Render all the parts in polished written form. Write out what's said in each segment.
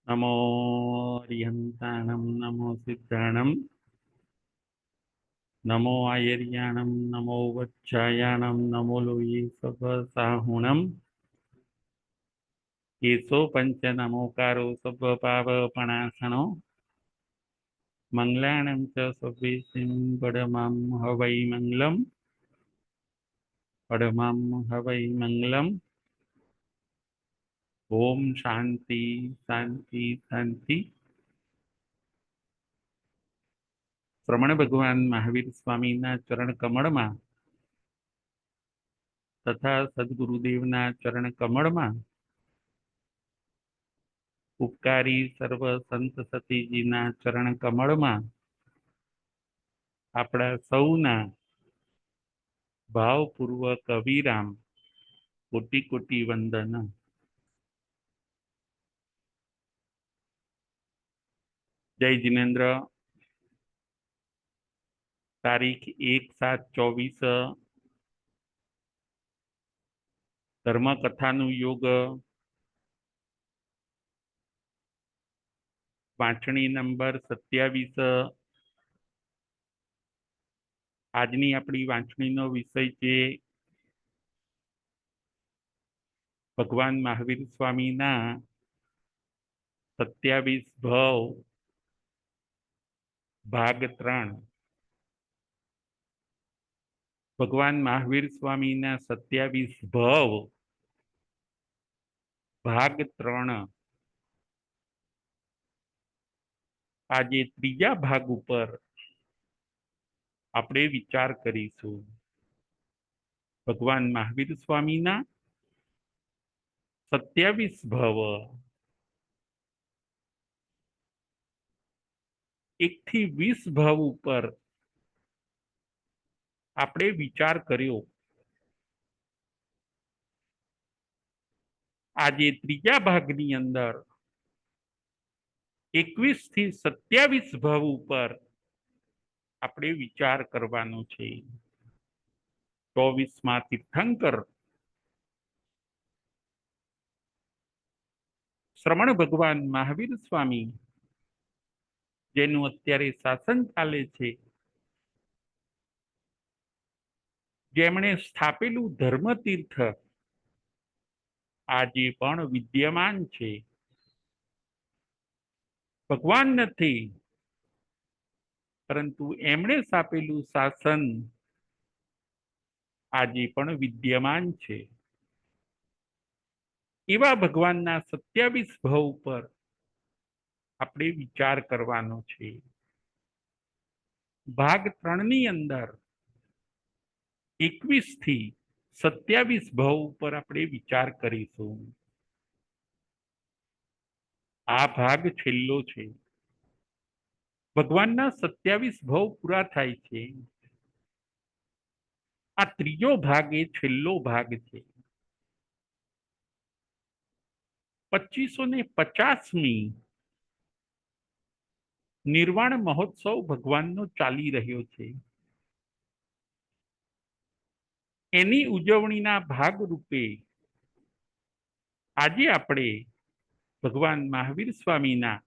नमो अरिहन्ताणं नमो सिद्धाणं नमो आयर्याणं नमो वच्छायाणं नमो लोये सभसाहुणं केशो पञ्च नमोकारो सभपावपणासनो मङ्गलानं च सभेसिं पडमां हवै मङ्गलं पडमां हवै मङ्गलम् ओम शांति शांति शांति। श्रमण भगवान महावीर स्वामीना चरण कमळમાં तथा सद्गुरुदेवना चरण कमळમાં ઉપકારી સર્વ સંત સતીજીના ચરણ કમળમાં આપણા સૌના ભાવપૂર્વક અવિરામ કોટી કોટી વંદન। જય જિનેન્દ્ર। તારીખ 1/7/24 ધર્મકથાનું યોગ વાંચણી નંબર 27। આજની આપણી વાંચણીનો વિષય છે ભગવાન મહાવીર સ્વામીના 27 ભવ ભાગ 3। ભગવાન મહાવીર સ્વામીના 27 ભવ ભાગ 3। આજે ત્રીજા ભાગ ઉપર આપણે વિચાર કરીશું। ભગવાન મહાવીર સ્વામીના 27 ભવ 1 થી 20 ભવ ઉપર આપણે વિચાર કર્યો। આજે ત્રીજા ભાગની અંદર 21 થી 27 ભવ ઉપર આપણે વિચાર કરવાનો છે। 24માં તીર્થંકર શ્રમણ ભગવાન મહાવીર સ્વામી જેનું અત્યારે શાસન ચાલે છે, જેમણે સ્થાપેલું ધર્મતીર્થ આજે પણ વિદ્યમાન છે। ભગવાન નથી, પરંતુ એમણે સ્થાપેલું શાસન આજે પણ વિદ્યમાન છે। એવા ભગવાનના 27 ભવ ઉપર આપણે વિચાર કરવાનો છે। ભાગ 3ની અંદર 21 થી 27 ભવ ઉપર આપણે વિચાર કરીશું। આ ભાગ છેલ્લો છે। ભગવાનના 27 ભવ પૂરા થાય છે। આ ત્રીજો ભાગ એ છેલ્લો ભાગ છે। 2550મી નિર્વાણ મહોત્સવ ભગવાનનો ચાલી રહ્યો છે। એની ઉજવણીના ભાગરૂપે આજે આપણે ભગવાન મહાવીર સ્વામીના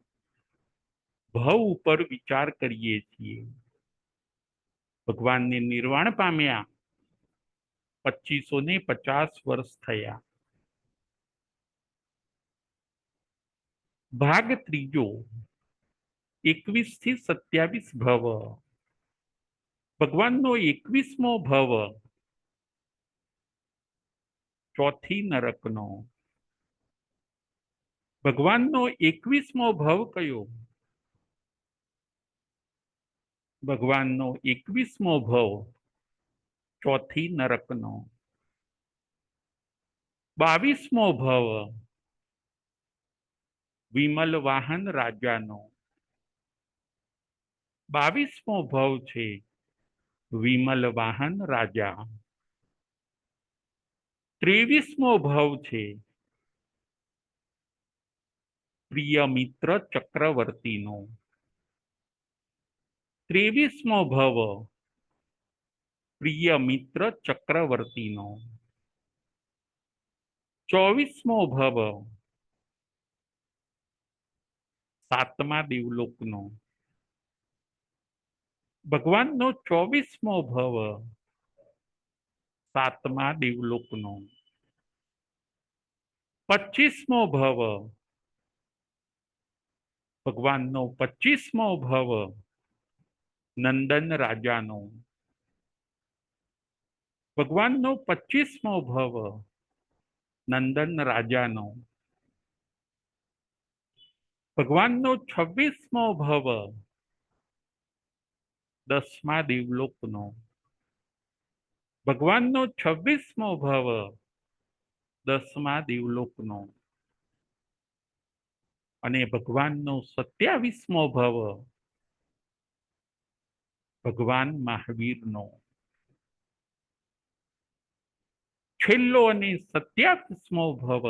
ભવ ઉપર વિચાર કરીએ છીએ। ભગવાનને નિર્વાણ પામ્યા 2550 વર્ષ થયા। ભાગ ત્રીજો 21 થી 27 ભવ ભગવાનનો 21મો ભવ ચોથી નરકનો। ભગવાનનો 21મો ભવ કયો? ભગવાનનો 21મો ભવ ચોથી નરકનો। 22મો ભવ વિમલ વાહન રાજાનો। 22મો ભવ છે વિમલ વાહન રાજા। 23મો ભવ છે પ્રિય મિત્ર ચક્રવર્તીનો। 23મો ભવ પ્રિય મિત્ર ચક્રવર્તીનો। 24મો ભવ સાતમા દેવલોકનો. ભગવાનનો 24મો ભવ સાતમા દેવલોકનો. 25મો ભવ ભગવાનનો 25મો ભવ નંદન રાજાનો. ભગવાનનો 25મો ભવ નંદન રાજાનો. ભગવાનનો 26મો ભવ 10મા દેવલોકનો. ભગવાનનો 26મો ભવ 10મા દેવલોકનો. અને ભગવાનનો 27મો ભવ ભગવાન મહાવીરનો. છેલ્લો અને 27મો ભવ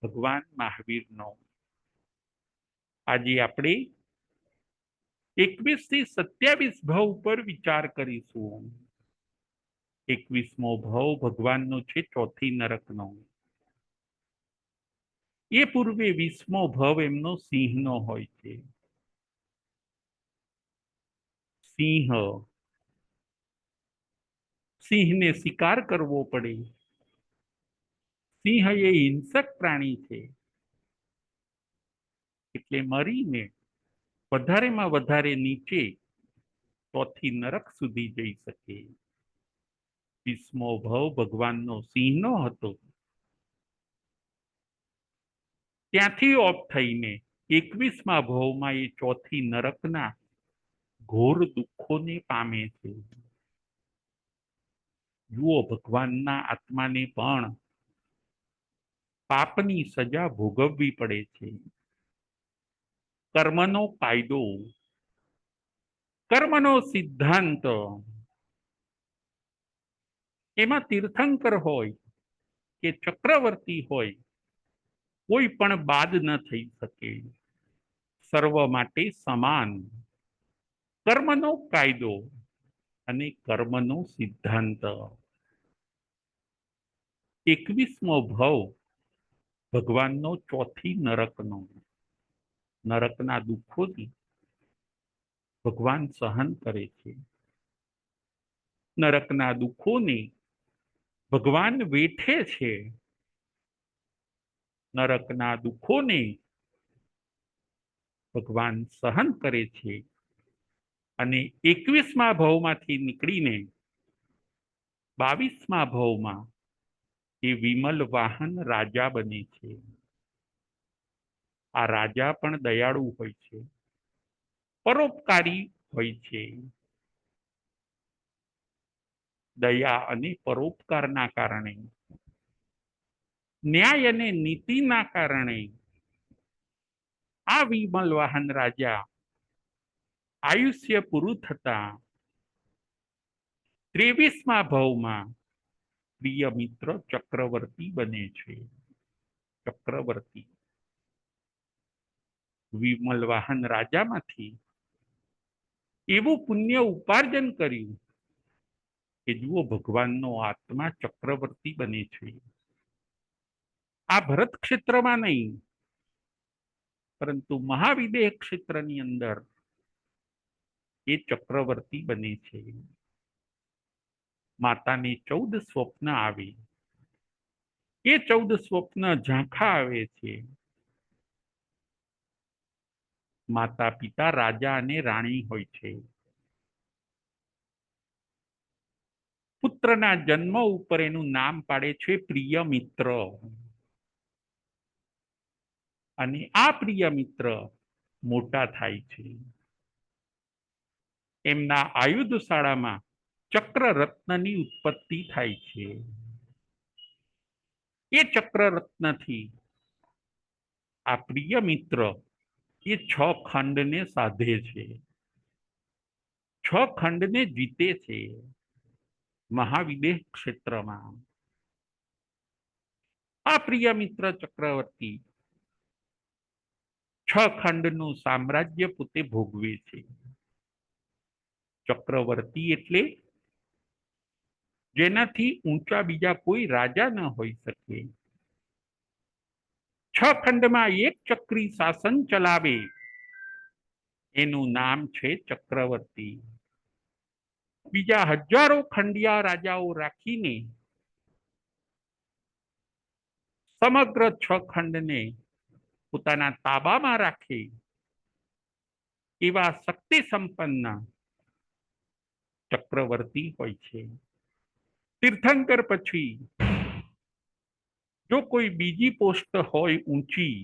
ભગવાન મહાવીરનો. આજે આપણે 21 થી 27 ભવ પર વિચાર કરીશું. 21મો ભવ ભગવાનનો છે ચોથી નરકનો. એ પૂર્વે 20મો ભવ એમનો સિંહનો હોય છે. સિંહ, સિંહને શિકાર કરવો પડે. સિંહ એ હિંસક પ્રાણી છે, એટલે મરીને વધારેમાં વધારે નીચે ચોથી નરક સુધી જઈ શકે. 20મો ભવ ભગવાનનો સિંહનો હતો. ત્યાંથી ઓફ થઈને 21મા ભવમાં એ ચોથી નરકના ઘોર દુઃખોને પામે છે. જુઓ, ભગવાનના આત્માને પણ પાપની સજા ભોગવવી પડે છે. કર્મનો કાયદો, કર્મનો સિદ્ધાંત, એમાં તીર્થંકર હોય કે ચક્રવર્તી હોય, કોઈ પણ બાદ ન થઈ શકે. સર્વ માટે સમાન. કર્મનો કાયદો અને કર્મનો સિદ્ધાંત. 21મો ભવ ભગવાનનો ચોથી નરકનો. નરકના દુઃખોથી ભગવાન સહન કરે છે. નરકના દુઃખોને ભગવાન વેઠે છે. નરકના દુઃખોને ભગવાન સહન કરે છે. અને 21મા ભવમાંથી નીકળીને 22મા ભવમાં એ વિમલ વાહન રાજા બને છે. આ રાજા પણ દયાળુ હોય છે, પરોપકારી હોય છે. દયા અને પરોપકારના કારણે, ન્યાય અને નીતિના કારણે આ વિમલ વાહન રાજા આયુષ્ય પૂરું થતા 23મા ભવમાં પ્રિય મિત્ર ચક્રવર્તી બને છે. ચક્રવર્તી વિમલ વાહન રાજામાંથી એવું પુણ્ય ઉપાર્જન કર્યું કે જુઓ, ભગવાનનો આત્મા ચક્રવર્તી બને છે. આ ભરત ક્ષેત્રમાં નહીં, પરંતુ મહાવિદેહ ક્ષેત્રની અંદર એ ચક્રવર્તી બને છે. માતાને 14 સ્વપ્ન આવે. એ 14 સ્વપ્ન ઝાંખા આવે છે. માતા પિતા રાજા અને રાણી હોય છે. પુત્રના જન્મ ઉપર એનું નામ પાડે છે પ્રિય મિત્ર. અને આ પ્રિય મિત્ર મોટા થાય છે. એમના આયુધ શાળામાં ચક્રરત્નની ઉત્પત્તિ થાય છે. એ ચક્રરત્નથી આ પ્રિય મિત્ર એ 6 ખંડને સાધે છે. 6 ખંડને જીતે છે મહાવિદેહ ક્ષેત્રમાં. આ પ્રિય મિત્ર ચક્રવર્તી 6 ખંડનું સામ્રાજ્ય પોતે ભોગવે છે. ચક્રવર્તી એટલે જેનાથી ઊંચા બીજા કોઈ રાજા ન હોઈ શકે. છ ખંડમાં એક ચક્રી શાસન ચલાવે એનું નામ છે ચક્રવર્તી. બીજા હજારો ખંડિયા રાજાઓ રાખીને સમગ્ર છ ખંડને પોતાના તાબામાં રાખે એવા શક્તિ સંપન્ન ચક્રવર્તી હોય છે. તીર્થંકર પછી જો કોઈ બીજી પોસ્ટ હોય ઊંચી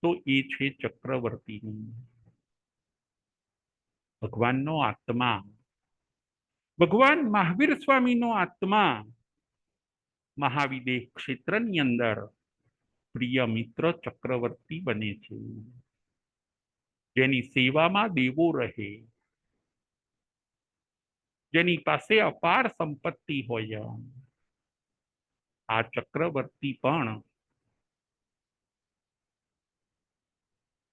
તો એ છે ચક્રવર્તીની. ભગવાનનો આત્મા, ભગવાન મહાવીર સ્વામીનો આત્મા મહાવિદેહ ક્ષેત્રની અંદર પ્રિય મિત્ર ચક્રવર્તી બને છે, જેની સેવામાં દેવો રહે, જેની પાસે અપાર સંપત્તિ હોય. આ ચક્રવર્તી પણ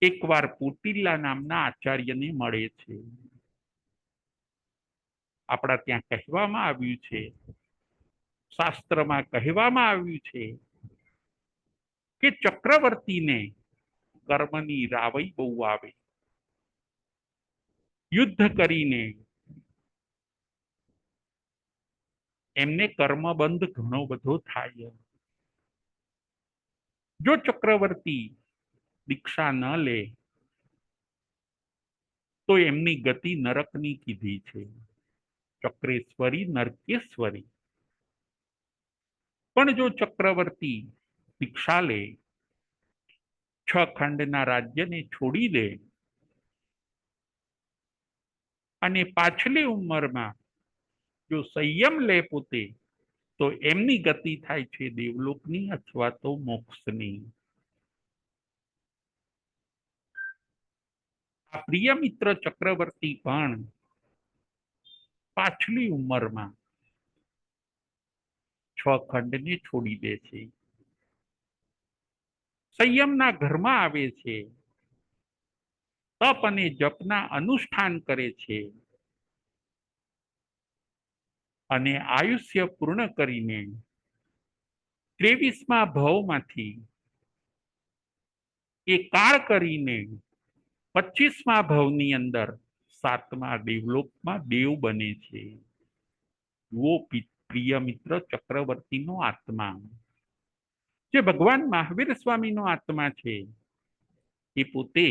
એકવાર પોટીલા નામના આચાર્યને મળે છે. આપણા ત્યાં કહેવામાં આવ્યું છે, શાસ્ત્રમાં કહેવામાં આવ્યું છે કે ચક્રવર્તીને કર્મની રાવઈ બહુ આવે. યુદ્ધ કરીને એમને કર્મબંધ ઘણો બધો થાય. જો ચક્રવર્તી દીક્ષા ન લે તો એમની ગતિ નરકની કીધી છે, ચક્રેશ્વરી નરકેશ્વરી. પણ જો ચક્રવર્તી દીક્ષા લે, છ ખંડના રાજ્યને છોડી દે અને પાછલી ઉંમરમાં જો સંયમ લે પોતે, તો એમની ગતિ થાય છે દેવલોકની અથવા તો મોક્ષની. આ પ્રિય મિત્ર ચક્રવર્તી પણ પાછલી ઉંમરમાં છ ખંડને છોડી દે છે, સંયમના ઘરમાં આવે છે, તપ અને જપના અનુષ્ઠાન કરે છે અને આયુષ્ય પૂર્ણ કરીને 23મા ભાવમાંથી એ કાળ કરીને 25મા ભાવની અંદર 7મા દેવલોકમાં દેવ બને છે. વો પ્રિય મિત્ર ચક્રવર્તીનો આત્મા. જે ભગવાન મહાવીર સ્વામીનો આત્મા છે એ પોતે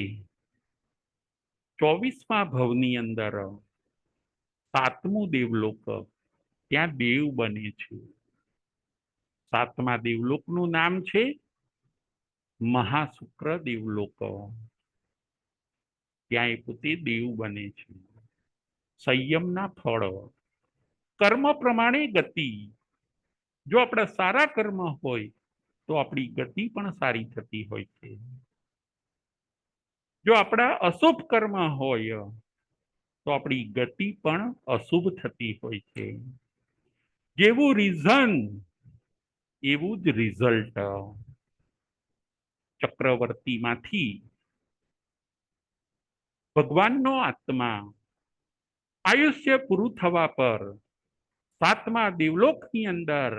24મા ભવની અંદર 7મું દેવલોક, ત્યાં દેવ બને છે. 7મા દેવલોકનું નામ છે મહાશુક્ર દેવલોક. ત્યાં એ પોતે દેવ બને છે. સંયમના ફળ, કર્મ પ્રમાણે ગતિ. જો આપણા સારા કર્મ હોય તો આપણી ગતિ પણ સારી થતી હોય છે. જો આપણા અશુભ કર્મ હોય તો આપણી ગતિ પણ અશુભ થતી હોય છે. જેવું રીઝન એવું જ રિઝલ્ટ. ચક્રવર્તીમાંથી ભગવાનનો આત્મા આયુષ્ય પૂરું થવા પર 7મા દેવલોકની અંદર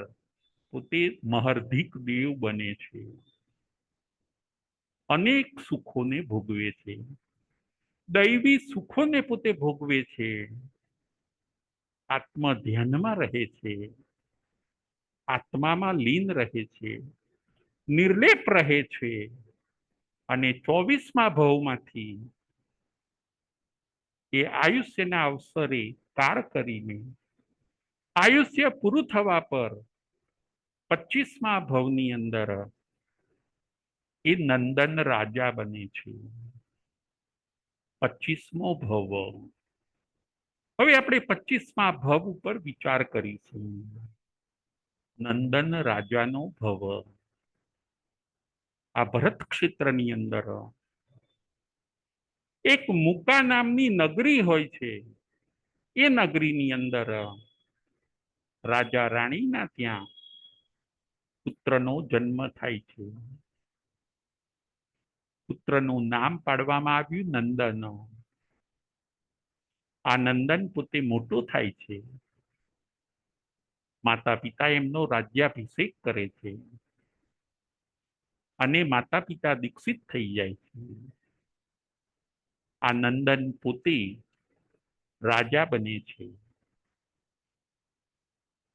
પોતે મહર્ધિક દેવ બને છે, અનેક સુખોને ભોગવે છે, દૈવી સુખોને પોતે ભોગવે છે, આત્મ ધ્યાનમાં રહે છે, આત્મામાં લીન રહે છે, નિર્લેપ રહે છે અને 24મા ભાવમાંથી એ આયુષ્યના અવસરે કાર કરીને આયુષ્ય પૂરું થવા પર 25મા ભવની અંદર એ નંદન રાજા બને છે. 25મો ભવ. હવે આપણે 25મા ભવ ઉપર વિચાર કરીશું. નંદન રાજાનો ભવ. આ ભરત ક્ષેત્રની અંદર એક મુકા નામની નગરી હોય છે. એ નગરીની અંદર રાજા રાણીના ત્યાં પુત્રનો જન્મ થાય છે. પુત્રનું નામ પાડવામાં આવ્યું નંદન. આ નંદન પોતે મોટો થાય છે. માતા પિતા એમનો રાજ્યાભિષેક કરે છે. અને માતા પિતા દીક્ષિત થઈ જાય છે. આ નંદન પોતે રાજા બને છે,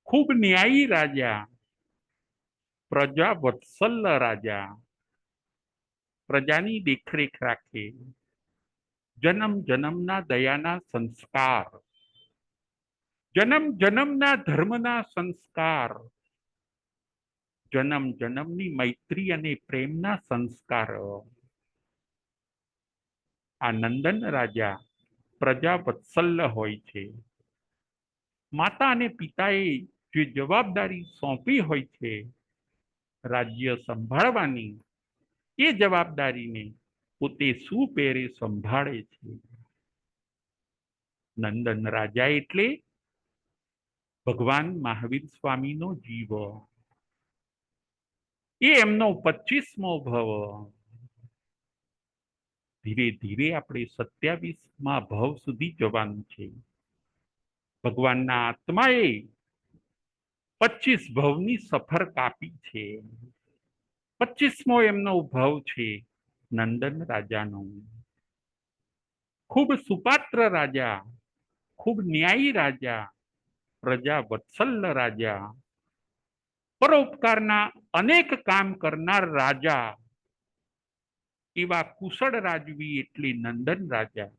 ખૂબ ન્યાયી રાજા, પ્રજા વત્સલ રાજા, પ્રજાની દેખરેખ રાખે, જન્મ જન્મના દયાના સંસ્કાર, જન્મ જન્મના ધર્મના સંસ્કાર, જન્મ જન્મની મૈત્રી અને પ્રેમના સંસ્કાર. આ નંદન રાજા પ્રજા વત્સલ હોય છે. માતા અને પિતાએ જે જવાબદારી સોંપી હોય છે રાજ્ય સંભાળવાની, એ જવાબદારીને પોતે સુપેરે સંભાળે છે. નંદન રાજા એટલે ભગવાન મહાવીર સ્વામીનો જીવ. એ એમનો 25મો ભવ. ધીરે ધીરે આપણે 27મા ભવ સુધી જવાનું છે. ભગવાનના આત્માએ 25 ભવની સફર કાપી છે. 25મો એમનો ભવ છે નંદન રાજાનો. ખૂબ સુપાત્ર રાજા, ખૂબ ન્યાયી રાજા, પ્રજા વત્સલ રાજા, પરોપકારના અનેક કામ કરનાર રાજા, એવા કુશળ રાજવી એટલે નંદન રાજા.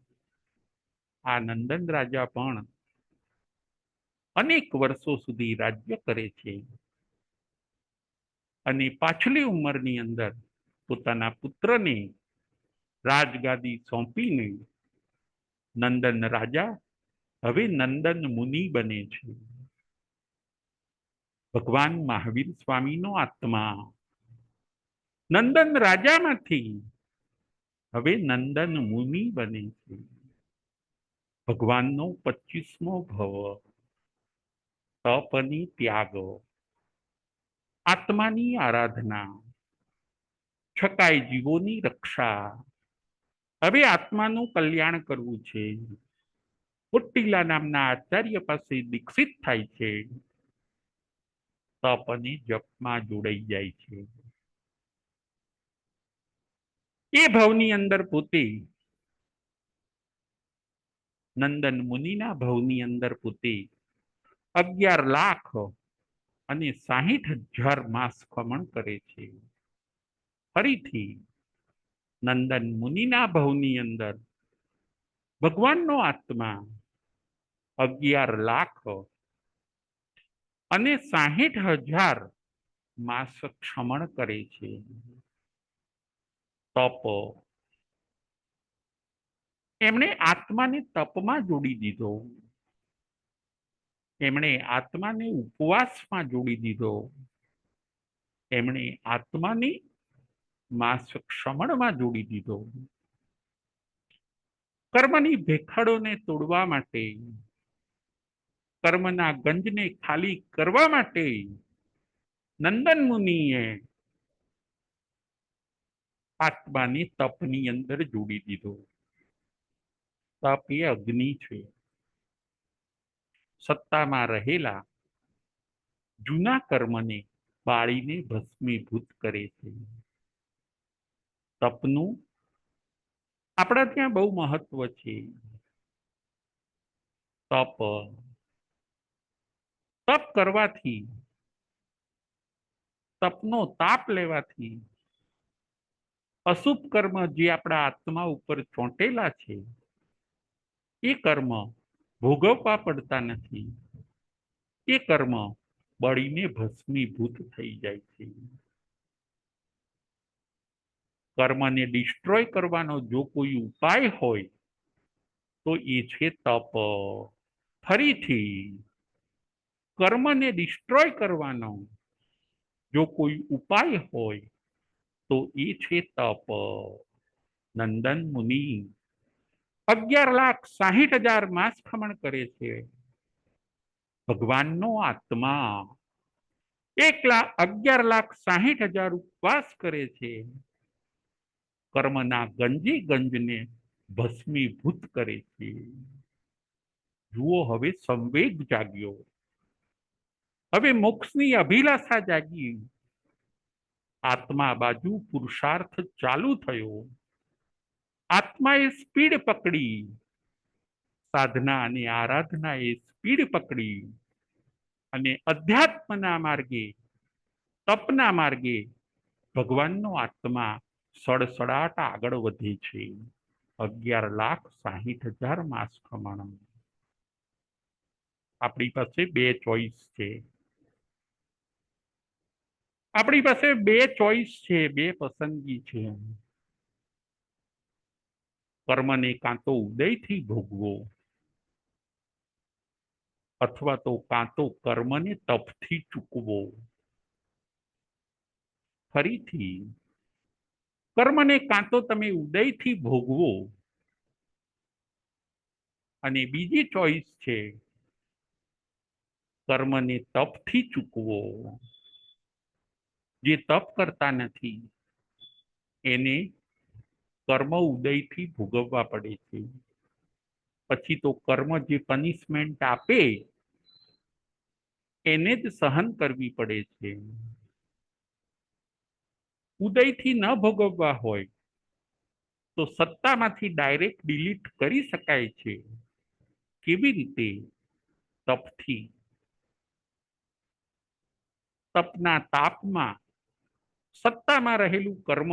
આ નંદન રાજા પણ અનેક વર્ષો સુધી રાજ્ય કરે છે અને પાછલી ઉંમરની અંદર પોતાના પુત્રને રાજગાદી સોંપીને નંદન રાજા હવે નંદન મુનિ બને છે. ભગવાન મહાવીર સ્વામીનો આત્મા નંદન રાજામાંથી હવે નંદન મુનિ બને છે. ભગવાનનો 25મો ભવ. તપ અને ત્યાગ, આત્માની આરાધના, છકાય જીવોની રક્ષા. હવે આત્માનું કલ્યાણ કરવું છે. પુટ્ટીલા નામના આચાર્ય પાસે દીક્ષિત થાય છે. તપ અને જપમાં જોડાઈ જાય છે. એ ભવની અંદર પોતે નંદન મુનિના ભવની અંદર પોતે 11,00,000 અને 60,000 માસ ખમણ કરે છે. ફરીથી નંદન મુનિના ભવની અંદર ભગવાનનો આત્મા 11,00,000 અને 60,000 માસ ક્ષમણ કરે છે. તપ, એમણે આત્માને તપમાં જોડી દીધો. એમણે આત્માને ઉપવાસમાં જોડી દીધો. એમણે આત્માને માસ ક્ષમણમાં જોડી દીધો. કર્મની ભેખડોને તોડવા માટે, કર્મના ગંજને ખાલી કરવા માટે નંદન મુનિએ આત્માને તપની અંદર જોડી દીધો. તપ એ અગ્નિ છે. સત્તામાં રહેલા જૂના કર્મને બાળીને ભસ્મીભૂત કરે છે. તપનું આપણા ત્યાં બહુ મહત્વ છે. તપ કરવાથી, તપનો તાપ લેવાથી અશુભ કર્મ જે આપણા આત્મા ઉપર ચોંટેલા છે એ કર્મ ભોગવવા પડતા નથી. એ કર્મ બળીને ભસ્મીભૂત થઈ જાય છે. કર્મને ડિસ્ટ્રોય કરવાનો જો કોઈ ઉપાય હોય તો એ છે તપ. ફરીથી કર્મને ડિસ્ટ્રોય કરવાનો જો કોઈ ઉપાય હોય તો એ છે તપ. નંદન મુનિ 11,60,000 માસ ખમણ કરે છે. ભગવાનનો આત્મા 11,60,000 ઉપવાસ કરે છે. કર્મના ગંજી ગંજને ભસ્મીભૂત કરે છે. જુઓ, હવે સંવેગ જાગ્યો, હવે મોક્ષની અભિલાષા જાગી. આત્મા બાજુ પુરુષાર્થ ચાલુ થયો. આત્માએ સ્પીડ પકડી, સાધના અને આરાધનાએ સ્પીડ પકડી અને અધ્યાત્મના માર્ગે, તપના માર્ગે ભગવાનનો આત્મા સડસડાટ આગળ વધે છે. 11,60,000 માસ પ્રમાણ. આપણી પાસે બે ચોઈસ છે. આપણી પાસે બે ચોઈસ છે, બે પસંદગી છે. કર્મને કાં તો ઉદયથી ભોગવો અથવા તો કાં તો કર્મને તપથી ચૂકવો. ફરીથી, કર્મને કાં તો તમે ઉદયથી ભોગવો અને બીજી ચોઈસ છે કર્મને તપથી ચૂકવો. જે તપ કરતા નથી એને કર્મ ઉદયથી ભોગવવા પડે છે. પછી તો કર્મ જે પનિશમેન્ટ આપે એને જ સહન કરવી પડે છે. ઉદયથી ન ભોગવવા હોય તો સત્તામાંથી ડાયરેક્ટ ડિલીટ કરી શકાય છે. કેવી રીતે? તપથી. તપના તાપમાં સત્તામાં રહેલું કર્મ,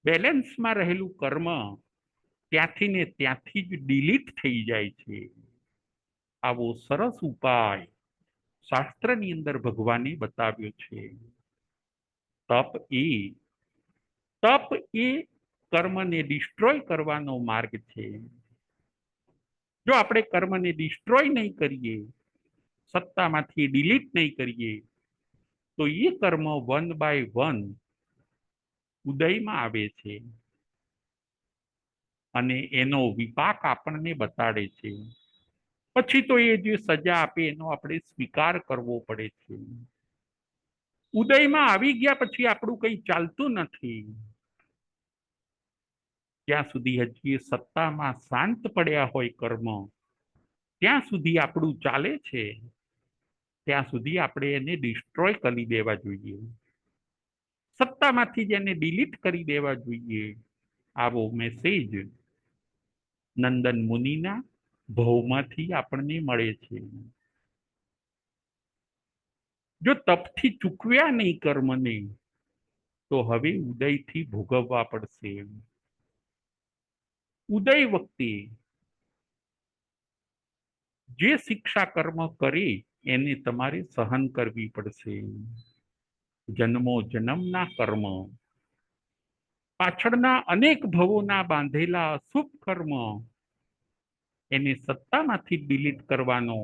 બેલેન્સમાં રહેલું કર્મ ત્યાંથી ને ત્યાંથી જ ડિલીટ થઈ જાય છે. આવો સરસ ઉપાય શાસ્ત્રની અંદર ભગવાને બતાવ્યો છે. તપ એ કર્મને ડિસ્ટ્રોય કરવાનો માર્ગ છે. જો આપણે કર્મને ડિસ્ટ્રોય નહીં કરીએ, સત્તામાંથી ડિલીટ નહીં કરીએ, તો એ કર્મ 1 by 1 ઉદયમાં આવે છે અને એનો વિપાક આપણને બતાડે છે. પછી તો એ જે સજા આપે એનો આપણે સ્વીકાર કરવો પડે છે. ઉદયમાં આવી ગયા પછી આપણું કંઈ ચાલતું નથી. જ્યાં સુધી હજી સત્તામાં શાંત પડ્યા હોય કર્મ, ત્યાં સુધી આપણું ચાલે છે. ત્યાં સુધી આપણે એને ડિસ્ટ્રોય કરી દેવા જોઈએ. સત્તામાંથી જ એને ડિલીટ કરી દેવા જોઈએ. આવો મેસેજ નંદન મુનિના ભવમાંથી આપણને મળે છે. જો તપથી ચૂકવ્યા નહીં કર્મને તો હવે ઉદયથી ભોગવવા પડશે. ઉદય વખતે જે શિક્ષા કર્મ કરે એને તમારે સહન કરવી પડશે. જન્મો જન્મના કર્મ, પાછળના અનેક ભવોના બાંધેલા અશુભ કર્મ, એને સત્તામાંથી ડિલીટ કરવાનો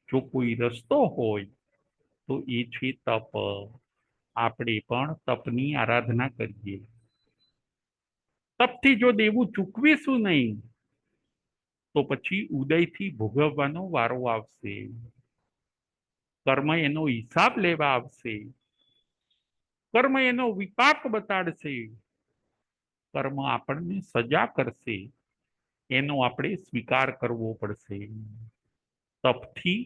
જો કોઈ રસ્તો હોય તો એ છે તપ. આપણે પણ તપની આરાધના કરીએ. તપથી જો દેવું ચૂકવીશું નહીં તો પછી ઉદયથી ભોગવવાનો વારો આવશે. કર્મ એનો હિસાબ લેવા આવશે. કર્મ એનો વિપાક બતાડશે. કર્મ આપણને સજા કરશે. એનો આપણે સ્વીકાર કરવો પડશે. તપથી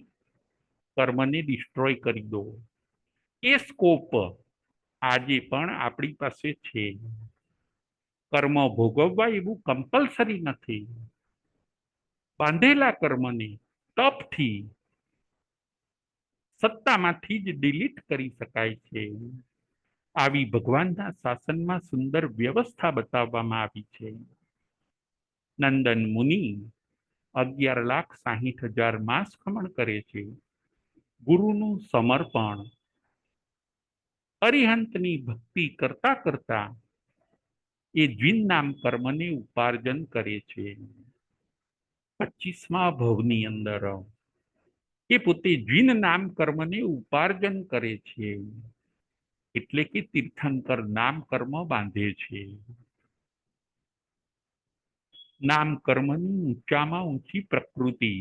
કર્મને ડિસ્ટ્રોય કરી દો. એ સ્કોપ આજે પણ આપણી પાસે છે. કર્મ ભોગવવા એવું કમ્પલસરી નથી. બાંધેલા કર્મને તપથી, સત્તામાંથી જ ડિલીટ કરી શકાય છે. આવી ભગવાનના શાસનમાં સુંદર વ્યવસ્થા બતાવવામાં આવી છે. નંદન મુનિ 11,60,000 માસ ખમણ કરે છે. ગુરુનું સમર્પણ, અરિહંતની ભક્તિ કરતા કરતા એ દ્વિન નામ કર્મને ઉપાર્જન કરે છે. 25મા ભવની અંદર એ પોતે દ્વિન નામ કર્મને ઉપાર્જન કરે છે. એટલે કે તીર્થંકર નામ કર્મ બાંધે છે. નામ કર્મની ઊંચામાં ઊંચી પ્રકૃતિ,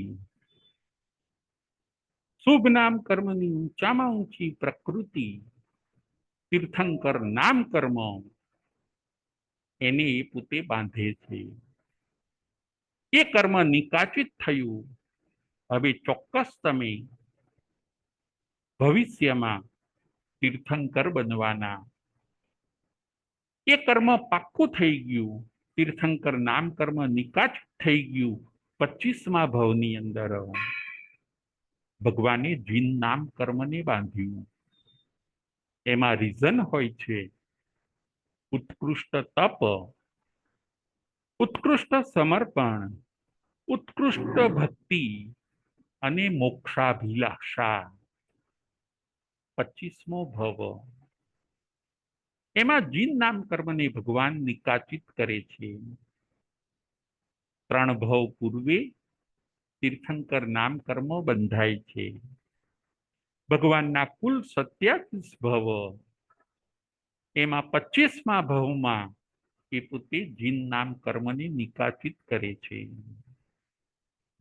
શુભ નામ કર્મની ઊંચામાં ઊંચી પ્રકૃતિ, તીર્થંકર નામ કર્મ, એને એ પોતે બાંધે છે. એ કર્મ નિકાચિત થયું. હવે ચોક્કસ તમે ભવિષ્યમાં તીર્થંકર બનવાના એ કર્મ પાક્કું થઈ ગયું, તીર્થંકર નામ કર્મ નિકાચ થઈ ગયું. 25મા ભાવની અંદર ભગવાને જીન નામ કર્મને બાંધ્યું. એમાં રીઝન હોય છે ઉત્કૃષ્ટ તપ, ઉત્કૃષ્ટ સમર્પણ, ઉત્કૃષ્ટ ભક્તિ અને મોક્ષાભિલાષા. 25મો ભવ. એમાં જીન નામ કર્મને ભગવાન નિકાચિત કરે છે. 3 ભવ પૂર્વે તીર્થંકર નામ કર્મ બંધાય છે. ભગવાનના કુલ 27 ભવ, એમાં 25મા ભવમાં એ પોતે જીન નામ કર્મને નિકાચિત કરે છે.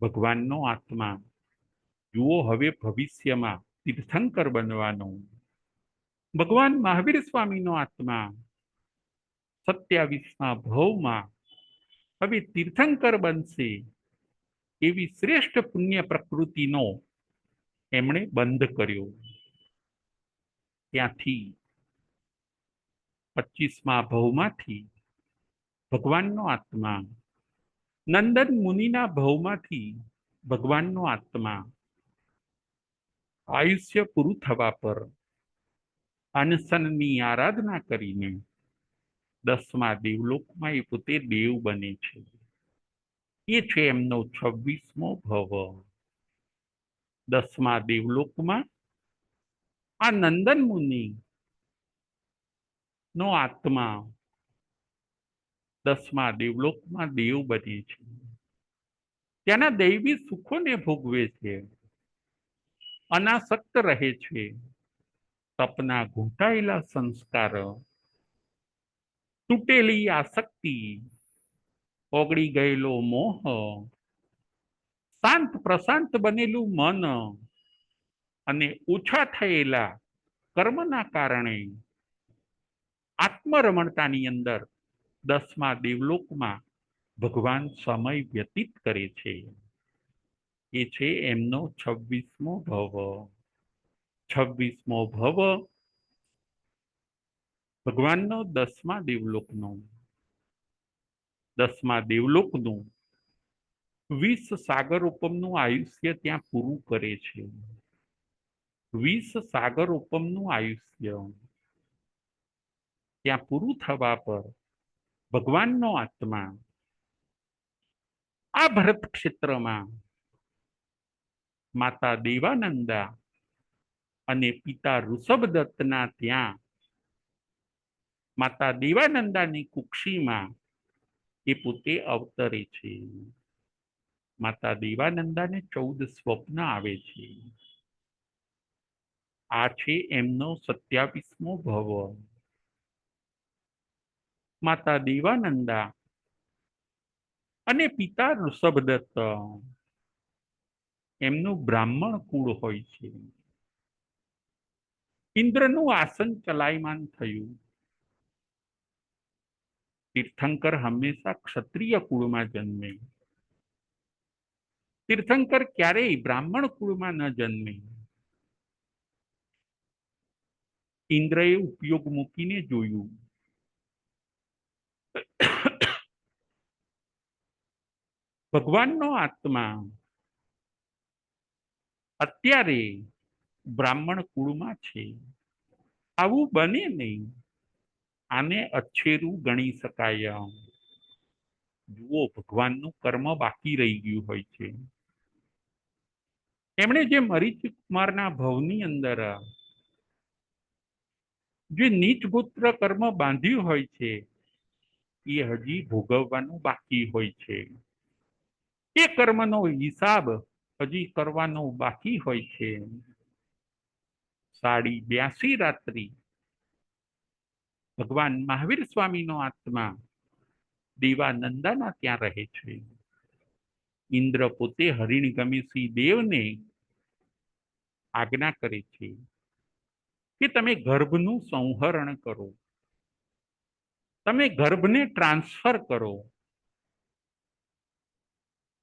ભગવાનનો આત્મા જુઓ હવે ભવિષ્યમાં તીર્થંકર બનવાનો. ભગવાન મહાવીર સ્વામીનો આત્મા 27મા ભવમાં હવે તીર્થંકર બનશે. એવી શ્રેષ્ઠ પુણ્ય પ્રકૃતિનો એમણે બંધ કર્યો. ત્યાંથી 25મા ભવમાંથી ભગવાનનો આત્મા, નંદન મુનિના ભવમાંથી ભગવાનનો આત્મા આયુષ્ય પૂરું થવા પર અનશનની આરાધના કરીને 10મા દેવલોકમાં એ પોતે દેવ બને છે. એ છે એમનો 26મો ભવ. 10મા દેવલોકમાં આ નંદન મુનિ નો આત્મા 10મા દેવલોકમાં દેવ બને છે. ત્યાંના દૈવી સુખોને ભોગવે છે, અનાસક્ત રહે છે. તપના ઘૂંટાયેલા સંસ્કાર, તૂટેલી આસક્તિ, ઓગળી ગયેલો મોહ, શાંત પ્રશાંત બનેલું મન અને ઓછા થયેલા કર્મના કારણે આત્મરમણતાની અંદર 10મા દેવલોકમાં ભગવાન સમય વ્યતીત કરે છે. એ છે એમનો 26મો ભવ. 26મો ભવ ભગવાનનો 10મા દેવલોકનો. 10મા દેવલોકનું 20 સાગરોપમનું આયુષ્ય ત્યાં પૂરું કરે છે. 20 સાગરોપમનું આયુષ્ય ત્યાં પૂરું થવા પર ભગવાનનો આત્મા આ ભરત ક્ષેત્રમાં માતા દેવાનંદા અને પિતા ઋષભદત્તના ત્યાં માતા દેવાનંદાની કુક્ષીમાં એ પોતે અવતરે છે. માતા દેવાનંદાને 14 સ્વપ્ન આવે છે. આ છે એમનો 27મો ભવ. માતા દેવાનંદા અને પિતા ઋષભદત્ત એમનું બ્રાહ્મણ કુળ હોય છે. ઇન્દ્રનું આસન ચલાયમાન થયું. તીર્થંકર હંમેશા ક્ષત્રિય કુળમાં જન્મે. તીર્થંકર ક્યારેય બ્રાહ્મણ કુળમાં ન જન્મે. ઇન્દ્રએ ઉપયોગ મૂકીને જોયું. ભગવાનનો આત્મા અત્યારે બ્રાહ્મણ કુળમાં છે. આવું બને નહીં. આને અચ્છેરું ગણી શકાય. જુઓ ભગવાનનું કર્મ બાકી રહી ગયું હોય છે. એમણે જે મરીચ કુમારના ભવની અંદર જે નીચ ગોત્ર કર્મ બાંધ્યું હોય છે એ હજી ભોગવવાનું બાકી હોય છે. એ કર્મનો હિસાબ હજી કરવાનો બાકી હોય છે. 82 રાત્રિ ભગવાન મહાવીર સ્વામીનો આત્મા દેવાનંદાના ત્યાં રહે છે. ઇન્દ્ર પોતે હરિણગમીસી દેવને આજ્ઞા કરે છે કે તમે ગર્ભનું સંહરણ કરો, તમે ગર્ભને ટ્રાન્સફર કરો.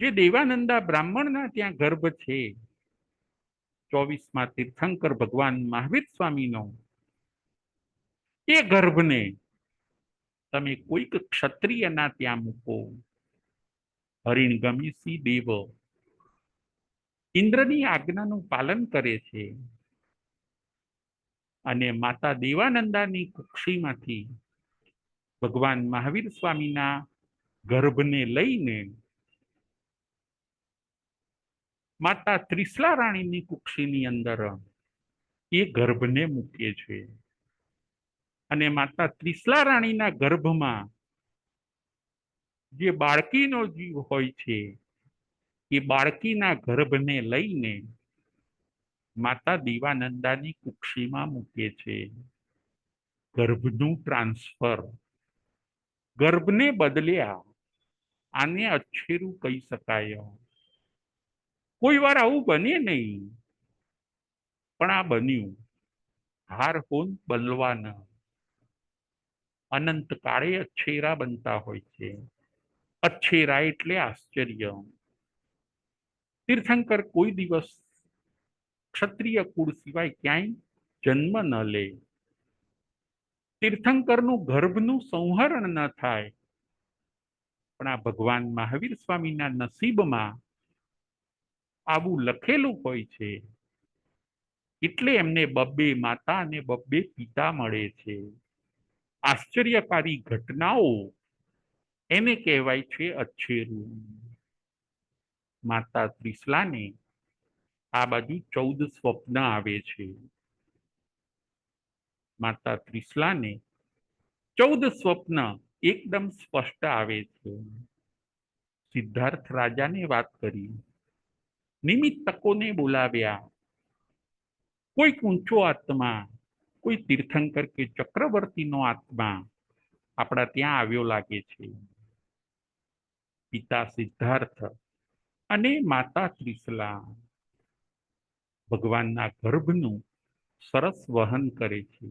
જે દેવાનંદા બ્રાહ્મણના ત્યાં ગર્ભ છે 24મા તીર્થંકર ભગવાન મહાવીર સ્વામીનો, એ ગર્ભને તમે કોઈક ક્ષત્રિયના ત્યાં મૂકો. હરિણગમી સિંહ દેવ ઇન્દ્રની આજ્ઞાનું પાલન કરે છે અને માતા દેવાનંદાની કુક્ષીમાંથી ભગવાન મહાવીર સ્વામીના ગર્ભને લઈને માતા ત્રિશલા રાણીની કુક્ષીની અંદર એ ગર્ભને મૂકે છે અને માતા ત્રિશલા રાણીના ગર્ભમાં જે બાળકીનો જીવ હોય છે એ બાળકીના ગર્ભને લઈને માતા દેવાનંદાની કુક્ષીમાં મૂકે છે. ગર્ભનું ટ્રાન્સફર, ગર્ભને બદલ્યા, આને અચ્છેરું કહી શકાય. કોઈ વાર આવું બને નહીં, પણ આ બન્યું. હાર હોન બલવાન, અનંત કાળે અચ્છેરા બનતા હોય છે. અચ્છેરા એટલે આશ્ચર્ય. તીર્થંકર કોઈ દિવસ ક્ષત્રિય કુળ સિવાય ક્યાંય જન્મ ન લે. તીર્થંકરનું ગર્ભનું સંહરણ ન થાય, પણ આ ભગવાન મહાવીર સ્વામીના નસીબમાં આવું લખેલું હોય છે. એટલે એમને બબ્બે માતા અને બબ્બે પિતા મળે છે. આશ્ચર્યકારી ઘટનાઓ એને કહેવાય છે અચ્છેરું. માતા ત્રિશલાને આ બાજુ 14 સ્વપ્ન આવે છે. માતા ત્રિશલાને 14 સ્વપ્ન એકદમ સ્પષ્ટ આવે છે. સિદ્ધાર્થ રાજાને વાત કરી, નિમિત્તકોને બોલાવ્યા. કોઈક ઊંચો આત્મા, કોઈ તીર્થંકર કે ચક્રવર્તીનો આત્મા આપણા ત્યાં આવ્યો લાગે છે. પિતા સિદ્ધાર્થ અને માતા ત્રિશલા ભગવાનના ગર્ભનું સરસ વહન કરે છે.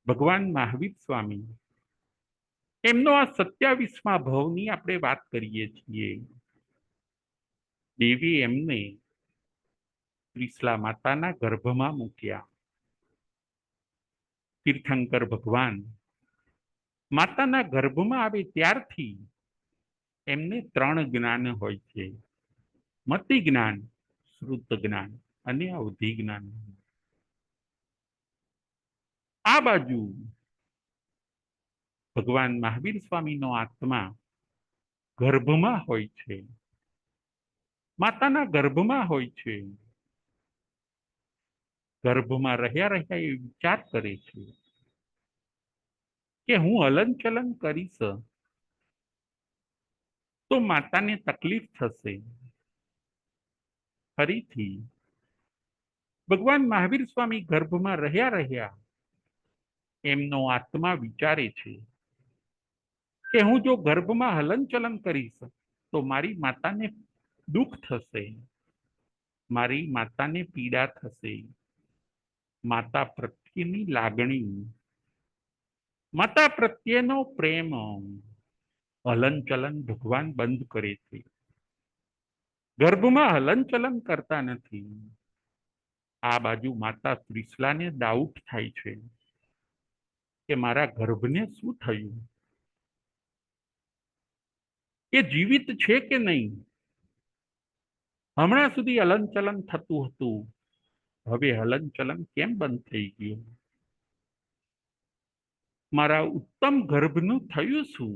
ભગવાન મહાવીર સ્વામી એમનો આ 27મા ભવની આપણે વાત કરીએ છીએ. દેવી એમને ત્રિશલા માતાના ગર્ભમાં મૂક્યા. તીર્થંકર ભગવાન માતાના ગર્ભમાં આવે ત્યારથી એમને 3 જ્ઞાન હોય છે: મતિ જ્ઞાન, શ્રુત જ્ઞાન અને અવધિ જ્ઞાન. આ બાજુ ભગવાન મહાવીર સ્વામીનો આત્મા ગર્ભમાં હોય છે, માતાના ગર્ભમાં હોય છે. ગર્ભમાં રહ્યા રહ્યા એ વિચાર કરે છે કે હું હલનચલન કરીશ તો માતાને તકલીફ થશે. ફરીથી ભગવાન મહાવીર સ્વામી ગર્ભમાં રહ્યા રહ્યા એમનો આત્મા વિચારે છે કે હું જો ગર્ભમાં હલનચલન કરીશ તો મારી માતાને દુઃખ થશે, મારી માતાને પીડા થશે. માતા પ્રત્યેની લાગણી, માતા પ્રત્યેનો પ્રેમ, હલનચલન ભગવાન બંધ કરે છે. ગર્ભમાં હલનચલન કરતા નથી. આ બાજુ માતા ત્રિશલાને ડાઉટ થાય છે કે મારા ગર્ભને શું થયું, એ જીવિત છે કે નહીં? હમણાં સુધી હલનચલન થતું હતું, હવે હલનચલન કેમ બંધ થઈ ગયું? મારા ઉત્તમ ગર્ભનું થયું શું?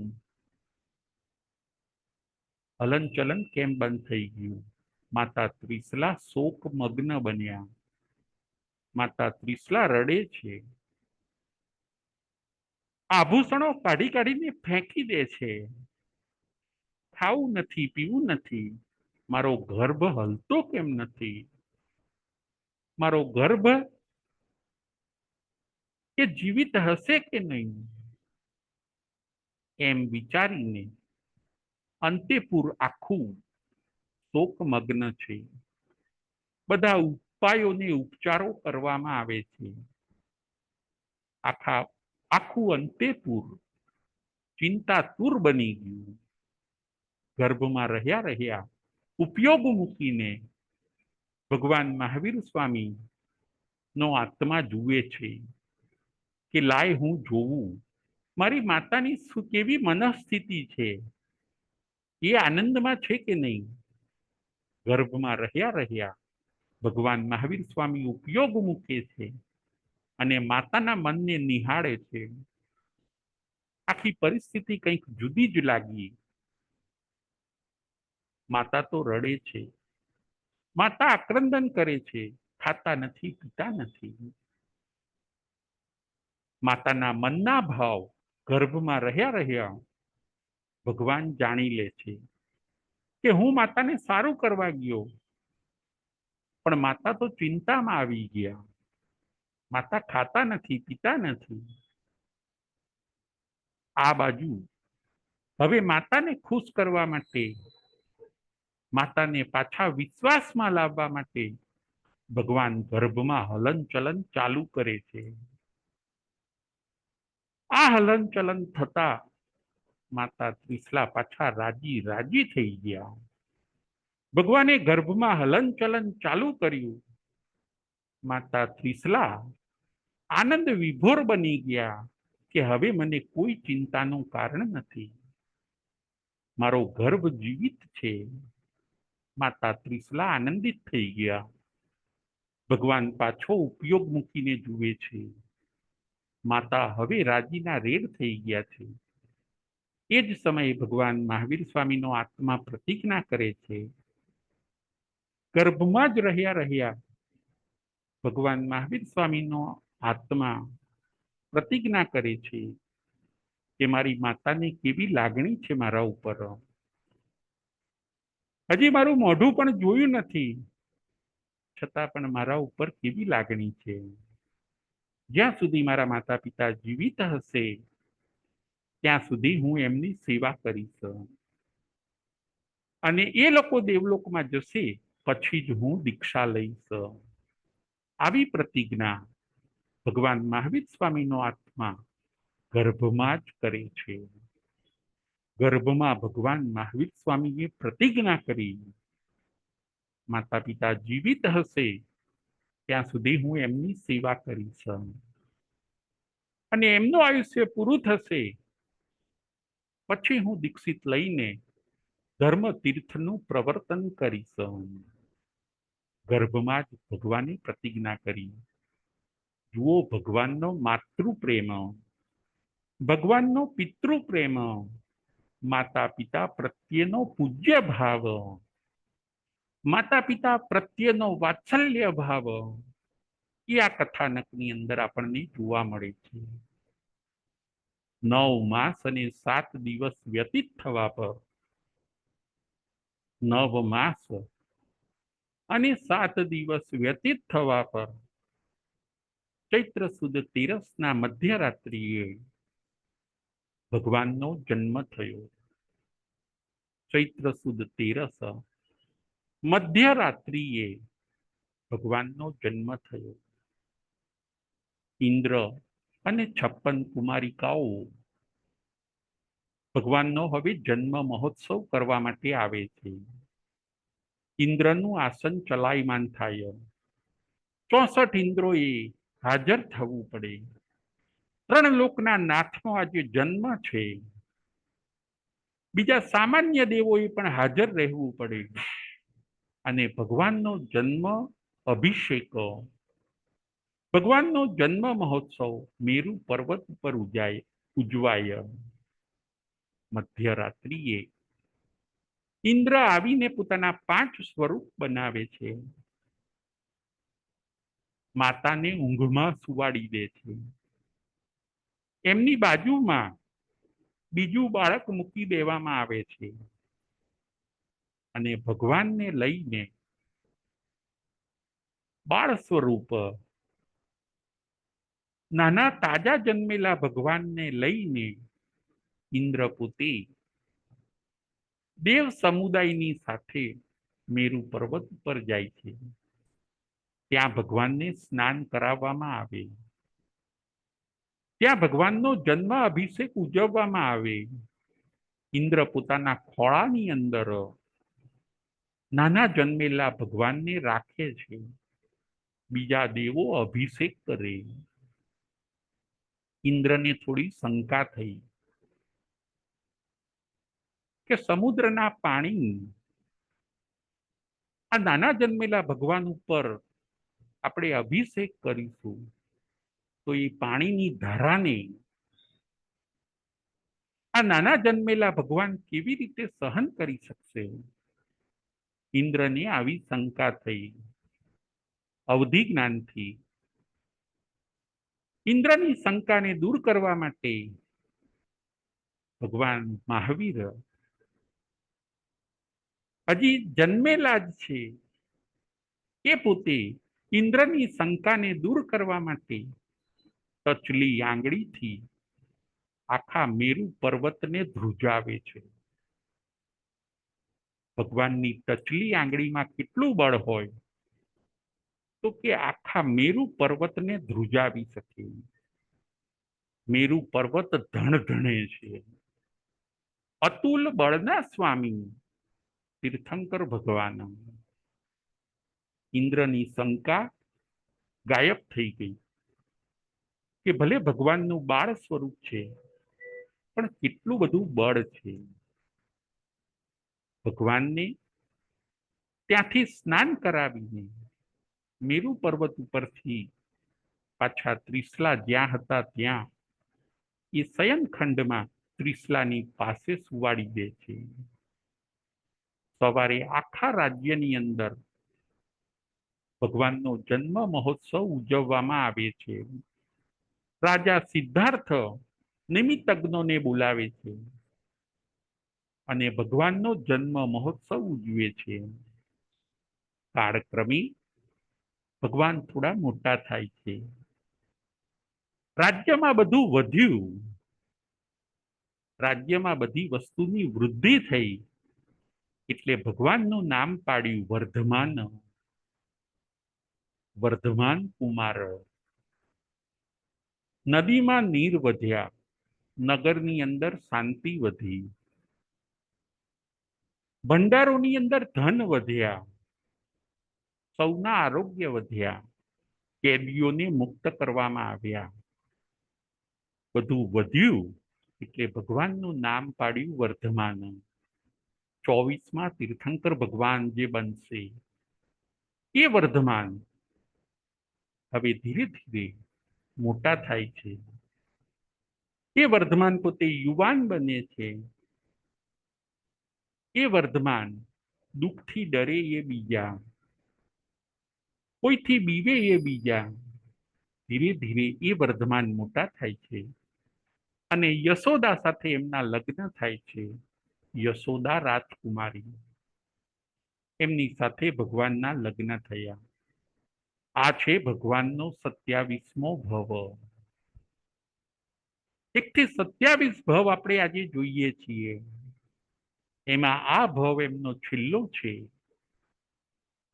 હલનચલન કેમ બંધ થઈ ગયું? માતા ત્રિશલા શોકમગ્ન બન્યા. માતા ત્રિશલા રડે છે. આભૂષણો કાઢી કાઢીને ફેંકી દે છે. ખાવું નથી, પીવું નથી. મારો ગર્ભ હલતો કેમ નથી? મારો ગર્ભ કે જીવિત હશે કે નહીં? એમ વિચારીને અંતેપુર આખું શોકમગ્ન છે. બધા ઉપાયોને ઉપચારો કરવામાં આવે છે. આખું અંતેપુર ચિંતાતુર બની ગયું. ગર્ભમાં રહ્યા રહ્યા ઉપયોગ મૂકીને ભગવાન મહાવીર સ્વામી નો આત્મા જુએ છે કે લાય હું જોવું મારી માતાની કેવી મનસ્થિતિ છે, એ આનંદમાં છે કે નહીં? ગર્ભમાં રહ્યા રહ્યા ભગવાન મહાવીર સ્વામી ઉપયોગ મૂકે છે અને માતાના મનને નિહાળે છે. આખી પરિસ્થિતિ કંઈક જુદી જ લાગી. માતા તો રડે છે, માતા આક્રંદન કરે છે, ખાતા નથી, પીતા નથી. માતાના મનના ભાવ ગર્ભમાં રહ્યા રહ્યા ભગવાન જાણી લે છે કે હું માતાને સારું કરવા ગયો, પણ માતા તો ચિંતામાં આવી ગયા. માતા ખાતા નથી, પીતા નથી. આ બાજુ હવે માતાને ખુશ કરવા માટે, માતાને પાછા વિશ્વાસમાં લાવવા માટે ભગવાન ગર્ભમાં હલનચલન ચાલુ કરે છે. આ હલનચલન થતા માતા ત્રિશલા પાછા રાજી રાજી થઈ ગયા. ભગવાને ગર્ભમાં હલનચલન ચાલુ કર્યું. માતા ત્રિશલા આનંદ વિભોર બની ગયા કે હવે મને કોઈ ચિંતાનું કારણ નથી. મારો ગર્ભ જીવિત છે. માતા ત્રિશલા આનંદિત થઈ ગયા. ભગવાન પાછો ઉપયોગ મૂકીને જુએ છે. માતા હવે રાજીના રેડ થઈ ગયા છે. એ જ સમયે ભગવાન મહાવીર સ્વામીનો આત્મા પ્રતિજ્ઞા કરે છે. ગર્ભમાં જ રહ્યા રહ્યા ભગવાન મહાવીર સ્વામીનો આત્મા પ્રતિજ્ઞા કરે છે કે મારી માતાને કેવી લાગણી છે મારા ઉપર. હજી મારું મોઢું પણ જોયું નથી, છતાં પણ મારા ઉપર કેવી લાગણી છે. જ્યાં સુધી મારા માતા પિતા જીવિત હશે ત્યાં સુધી હું એમની સેવા કરીશ, અને એ લોકો દેવલોકમાં જશે પછી જ હું દીક્ષા લઈશ. આવી પ્રતિજ્ઞા ભગવાન મહાવીર સ્વામીનો આત્મા ગર્ભમાં જ કરે છે. ગર્ભમાં ભગવાન મહાવીર સ્વામીએ પ્રતિજ્ઞા કરી, માતા પિતા જીવિત હશે ત્યાં સુધી હું એમની સેવા કરીશ, અને એમનું આયુષ્ય પૂરું થશે પછી હું દીક્ષિત લઈને ધર્મ તીર્થનું પ્રવર્તન કરીશ. ગર્ભમાં જ ભગવાને પ્રતિજ્ઞા કરી. જુઓ ભગવાનનો માતૃ પ્રેમ, ભગવાનનો પિતૃ પ્રેમ, માતા પિતા પ્રત્યેનો પૂજ્ય ભાવ, માતા પિતા પ્રત્યેનો વાત્સલ્ય ભાવ, એ આ કથાનકની અંદર આપણને જોવા મળે છે. 9 માસ અને 7 દિવસ વ્યતીત થવા પર, 9 માસ અને 7 દિવસ વ્યતીત થવા પર ચૈત્ર સુદ 13ના મધ્યરાત્રિએ ભગવાનનો જન્મ થયો. ચૈત્ર સુદ 13 મધ્યરાત્રિએ ભગવાનનો જન્મ થયો. ઇન્દ્ર અને 56 કુમારિકાઓ ભગવાનનો હવે જન્મ મહોત્સવ કરવા માટે આવે છે. ઇન્દ્રનું આસન ચલાયમાન થાય. 64 ઇન્દ્રોએ હાજર થવું પડે. 3 લોકના નાથનો આજે જન્મ છે. બીજા સામાન્ય દેવોએ પણ હાજર રહેવું પડે, અને ભગવાનનો જન્મ અભિષેક, ભગવાનનો જન્મ મહોત્સવ મેરુ પર્વત પર ઉજવાય. મધ્યરાત્રિએ ઇન્દ્ર આવીને પોતાના 5 સ્વરૂપ બનાવે છે. માતાને ઊંઘમાં સુવાડી દે છે. એમની બાજુમાં બીજું બાળક મૂકી દેવામાં આવે છે, અને ભગવાનને લઈને બાળ સ્વરૂપ, નાના તાજા જન્મેલા ભગવાનને લઈને ઇન્દ્ર પોતે દેવ સમુદાયની સાથે મેરુ પર્વત પર જાય છે. ત્યાં ભગવાનને સ્નાન કરાવવામાં આવે, ત્યાં ભગવાનનો જન્મ અભિષેક ઉજવવામાં આવે. ઇન્દ્ર પોતાના ખોળાની અંદર નાના જન્મેલા ભગવાનને રાખે છે. બીજા દેવો અભિષેક કરે. ઇન્દ્રને થોડી શંકા થઈ કે સમુદ્રના પાણી આ નાના જન્મેલા ભગવાન ઉપર આપણે અભિષેક કરીશું તો એ પાણીની ધારાને આ નાના જન્મેલા ભગવાન કેવી રીતે સહન કરી શકશે? ઇન્દ્રને આવી શંકા થઈ. અવધિ જ્ઞાનથી ઇન્દ્રની શંકાને દૂર કરવા માટે ભગવાન મહાવીર હજી જન્મેલા જ છે એ પોતે ઇન્દ્રની શંકાને દૂર કરવા માટે ટચલી આંગળીથી આખા મેરુ પર્વતને ધ્રુજાવે છે. ભગવાનની ટચલી આંગળીમાં કેટલું બળ હોય તો કે આખા મેરુ પર્વતને ધ્રુજાવી શકે. મેરુ પર્વત ધણધણે છે. અતુલ બળના સ્વામી તીર્થંકર ભગવાન. ઇન્દ્રની શંકા ગાયબ થઈ ગઈ કે ભલે ભગવાનનું બાળ સ્વરૂપ છે પણ કેટલું બધું બળ છે. ભગવાનને ત્યાંથી સ્નાન કરાવીને મેરુ પર્વત ઉપરથી પાછા ત્રિશલા જ્યાં હતા ત્યાં એ શયનખંડમાં ત્રિશલાની પાસે સુવાડી દે છે. સવારે આખા રાજ્યની અંદર ભગવાનનો જન્મ મહોત્સવ ઉજવવામાં આવે છે. રાજા સિદ્ધાર્થ નિમિત્તજ્ઞોને બોલાવે છે અને ભગવાનનો જન્મ મહોત્સવ ઉજવે છે. કાળક્રમે ભગવાન થોડા મોટા થાય છે. રાજ્યમાં બધું વધ્યું. રાજ્યમાં બધી વસ્તુની વૃદ્ધિ થઈ એટલે ભગવાનનું નામ પાડ્યું વર્ધમાન. વર્ધમાન કુમાર. નદીમાં નીર વધ્યા, નગરની અંદર શાંતિ વધી, ભંડારોની અંદર ધન વધ્યા, સૌના આરોગ્ય વધ્યા, કેદીઓને મુક્ત કરવામાં આવ્યા. બધું વધ્યું એટલે ભગવાનનું નામ પાડ્યું વર્ધમાન. 24માં તીર્થંકર ભગવાન જે બનશે એ વર્ધમાન હવે ધીરે ધીરે મોટા થાય છે. એ વર્ધમાન પોતે યુવાન બને છે. એ વર્ધમાન દુઃખથી ડરે એ બીજા, કોઈથી બીવે એ બીજા. ધીરે ધીરે એ વર્ધમાન મોટા થાય છે અને યશોદા સાથે એમના લગ્ન થાય છે. યશોદા રાજકુમારી, એમની સાથે ભગવાનના લગ્ન થયા. આ છે ભગવાનનો 27મો ભવ. 1 થી 27 ભવ આપણે આજે જોઈએ છીએ. એમાં આ ભવ એમનો છેલ્લો છે.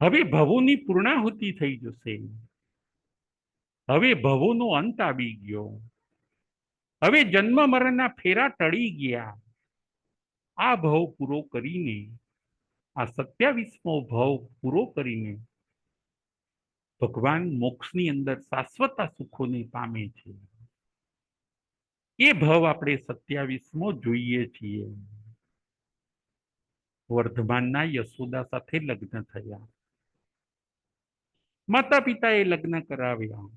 હવે ભવોની પૂર્ણાહુતિ થઈ જશે. હવે ભવોનો અંત આવી ગયો. હવે જન્મ મરણના ફેરા ટળી ગયા. આ ભવ પૂરો કરીને, આ 27મો ભવ પૂરો કરીને ભગવાન મોક્ષની અંદર શાશ્વત સુખોને પામે છે. એ ભવ આપણે 27મો જોઈએ છીએ. વર્ધમાનના યશોદા સાથે લગ્ન થયા. માતા પિતાએ લગ્ન કરાવ્યા.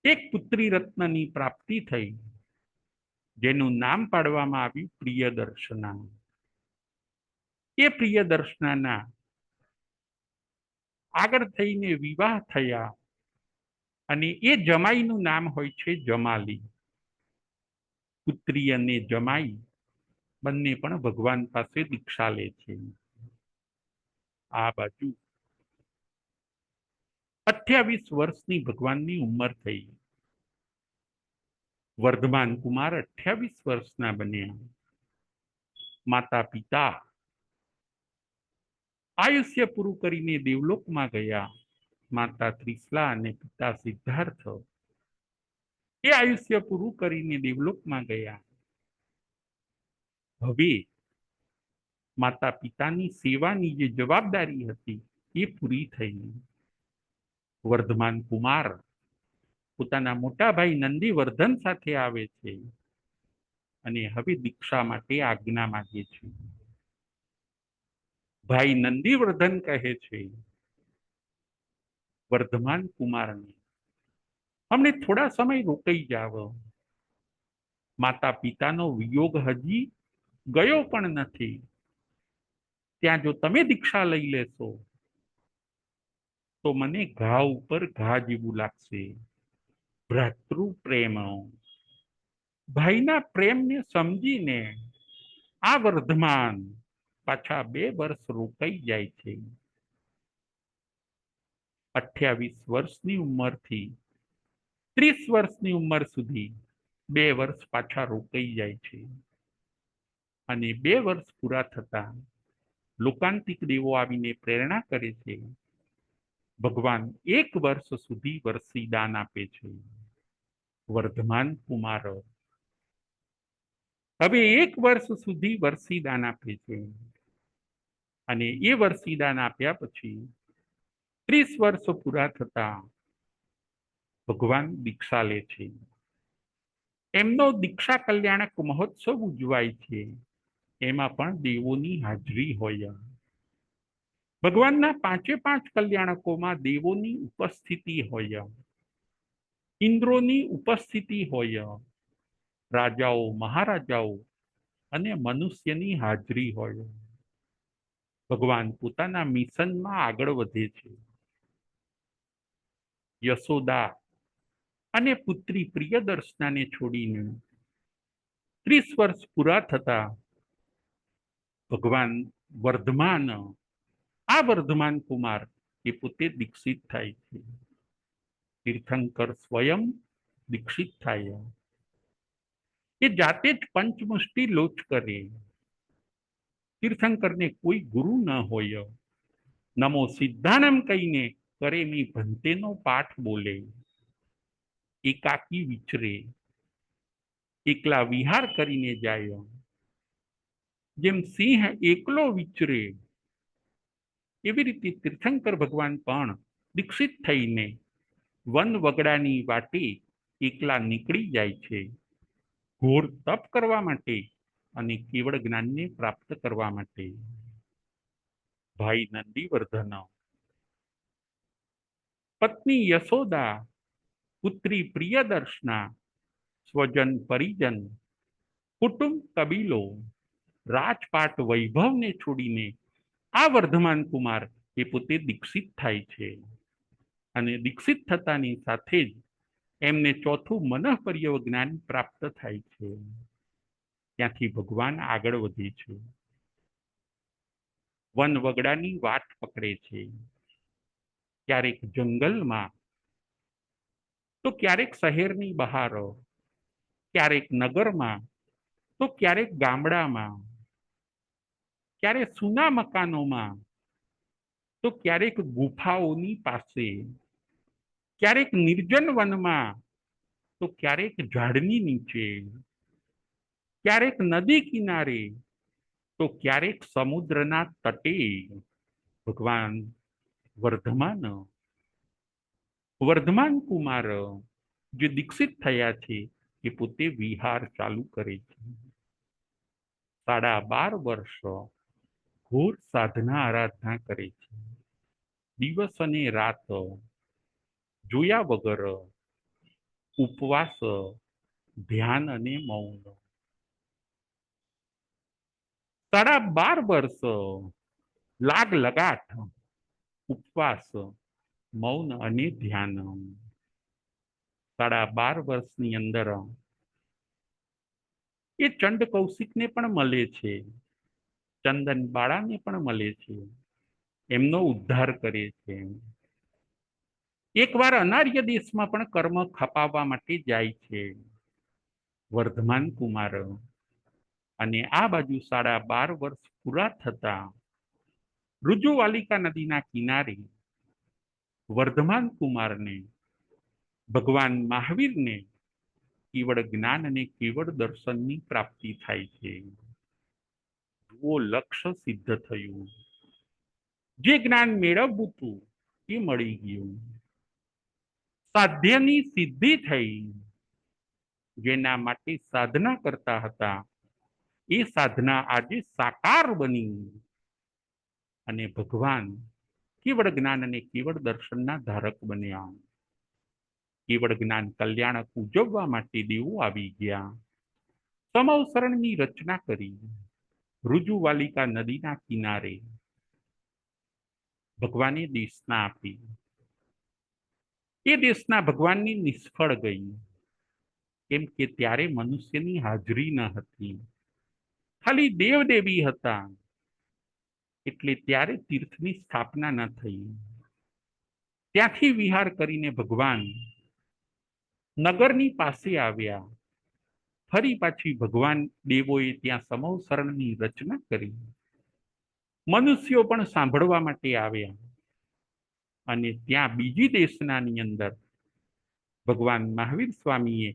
એક પુત્રી રત્નની પ્રાપ્તિ થઈ જેનું નામ પાડવામાં આવ્યું પ્રિયદર્શના. એ પ્રિયદર્શનાના આગળ થઈને વિવાહ થયા અને એ જમાઈનું નામ હોય છે જમાલી. પુત્રી અને જમાઈ બંને પણ ભગવાન પાસે દીક્ષા લે છે. આ બાજુ 28 વર્ષની ભગવાનની ઉંમર થઈ. વર્ધમાન કુમાર 28 વર્ષના બન્યા. માતા પિતા આયુષ્ય પૂરું કરીને દેવલોકમાં ગયા. માતા ત્રિશલા અને પિતા સિદ્ધાર્થ એ આયુષ્ય પૂરું કરીને દેવલોકમાં ગયા. હવે માતા પિતાની સેવાની જે જવાબદારી હતી એ પૂરી થઈ. વર્ધમાન કુમાર પોતાના મોટા ભાઈ નંદીવર્ધન સાથે આવે છે અને હવે દીક્ષા માટે આજ્ઞા માંગે છે. ભાઈ નંદીવર્ધન કહે છે વર્ધમાન કુમારને, અમને થોડા સમય રોકાઈ જાવ. માતા પિતાનો વિયોગ હજી ગયો પણ નથી. ત્યાં જો તમે દીક્ષા લઈ લેશો તો મને ઘા ઉપર ઘા જેવું લાગશે. ભ્રાતૃ પ્રેમ, ભાઈના પ્રેમને સમજીને આ વર્ધમાન પાછા 2 વર્ષ રોકાઈ જાય છે. 28 વર્ષની ઉંમરથી 30 વર્ષની ઉંમર સુધી 2 વર્ષ પાછા રોકાઈ જાય છે. અને 2 વર્ષ પૂરા થતા લોકાંતિક દેવો આવીને પ્રેરણા કરે છે. ભગવાન 1 વર્ષ સુધી વર્ષીદાન આપે છે. વર્ધમાન કુમાર હવે 1 વર્ષ સુધી વર્ષીદાન આપે છે. અને એ વર્ષીદાન આપ્યા પછી 30 વર્ષ પૂરા થતા ભગવાન દીક્ષા લે છે. એમનો દીક્ષા કલ્યાણક મહોત્સવ ઉજવાય છે. એમાં પણ દેવોની હાજરી હોય. ભગવાનના 5 કલ્યાણકોમાં દેવોની ઉપસ્થિતિ હોય, ઇન્દ્રોની ઉપસ્થિતિ હોય, રાજાઓ મહારાજાઓ અને મનુષ્યની હાજરી હોય. ભગવાન પોતાના મિશનમાં આગળ વધે છે. યશોદા અને પુત્રી પ્રિયદર્શનાને છોડીને 30 વર્ષ પૂરા થતા ભગવાન વર્ધમાન, આ વર્ધમાન કુમાર એ પોતે દીક્ષિત થાય છે. તીર્થંકર સ્વયં દીક્ષિત થાય. એ જાતે જ પંચમુષ્ટિ લોચ કરે. તીર્થંકરને કોઈ ગુરુ ન હોય. નમો સિદ્ધાનમ કહીને કરેમી ભંતેનો પાઠ બોલે. એકાકી વિચરે, એકલા વિહાર કરીને જાય. જેમ સિંહ એકલો વિચરે એવી રીતે તીર્થંકર ભગવાન પણ દીક્ષિત થઈને વન વગડાની વાટે એકલા નીકળી જાય છે. ઘોર તપ કરવા માટે અને કેવળ જ્ઞાનને પ્રાપ્ત કરવા માટે. ભાઈ નંદીવર્ધન, પત્ની યશોદા, પુત્રી પ્રિયદર્શના, સ્વજન પરિજન, કુટુંબ કબીલો, રાજપાટ વૈભવને છોડીને આ વર્ધમાન કુમાર એ પોતે દીક્ષિત થાય છે. અને દીક્ષિત થતાની સાથે જ એમને ચોથું મનઃપર્યવ જ્ઞાન પ્રાપ્ત થાય છે. ત્યાંથી ભગવાન આગળ વધે છે. વન વગડાની વાટ પકડે છે. ક્યારેક જંગલમાં, તો ક્યારેક શહેરની બહાર, ક્યારેક નગરમાં, તો ક્યારેક ગામડામાં, ક્યારેક સૂના મકાનોમાં, તો ક્યારેક ગુફાઓની પાસે, ક્યારેક નિર્જન વનમાં, તો ક્યારેક ઝાડની નીચે, ક્યારેક નદી કિનારે, તો ક્યારેક સમુદ્રના તટે ભગવાન વર્ધમાન, વર્ધમાન કુમાર જે દીક્ષિત થયા છે એ પોતે વિહાર ચાલુ કરે છે. 12.5 વર્ષ ઘોર સાધના આરાધના કરે છે. દિવસ અને રાત જોયા વગર ઉપવાસ, ધ્યાન અને મૌન. 12.5 વર્ષ લાગ લગાટ ઉપવાસ, મૌન અને ધ્યાન. 12.5 વર્ષની અંદર એ ચંડ કૌશિકને પણ મળે છે, ચંદન બાળાને પણ મળે છે, એમનો ઉદ્ધાર કરે છે. એકવાર અનાર્ય દેશમાં પણ કર્મ ખપાવવા માટે જાય છે વર્ધમાન કુમાર. અને આ બાજુ 12.5 વર્ષ પૂરા થતા રુજુવાલિકા નદીના કિનારે વર્ધમાન કુમારને ભગવાન મહાવીરને કેવળ જ્ઞાન અને કેવળ દર્શનની પ્રાપ્તિ થાય છે. જુઓ, લક્ષ્ય સિદ્ધ થયું. જે જ્ઞાન મેળવવું હતું એ મળી ગયું. સાધ્યની સિદ્ધિ થઈ. જેના માટે સાધના કરતા હતા એ સાધના આજે સાકાર બની અને ભગવાન કેવળ જ્ઞાન અને કેવળ દર્શનના ધારક બન્યા. કેવળ જ્ઞાન કલ્યાણક ઉજવવા માટે દેવો આવી ગયા. સમવસરણની રચના કરી. રુજુવાલિકા નદીના કિનારે ભગવાને દેશના આપી. એ દેશના ભગવાનની નિષ્ફળ ગઈ, કેમ કે ત્યારે મનુષ્યની હાજરી ન હતી, ખાલી દેવદેવી હતા. એટલે ત્યારે તીર્થની સ્થાપના ન થઈ. ત્યાંથી વિહાર કરીને ભગવાન નગરની પાસે આવ્યા. ફરી પાછી ભગવાન દેવોએ ત્યાં સમવસરણની રચના કરી. મનુષ્યો પણ સાંભળવા માટે આવ્યા અને ત્યાં બીજી દેશનાની અંદર ભગવાન મહાવીર સ્વામીએ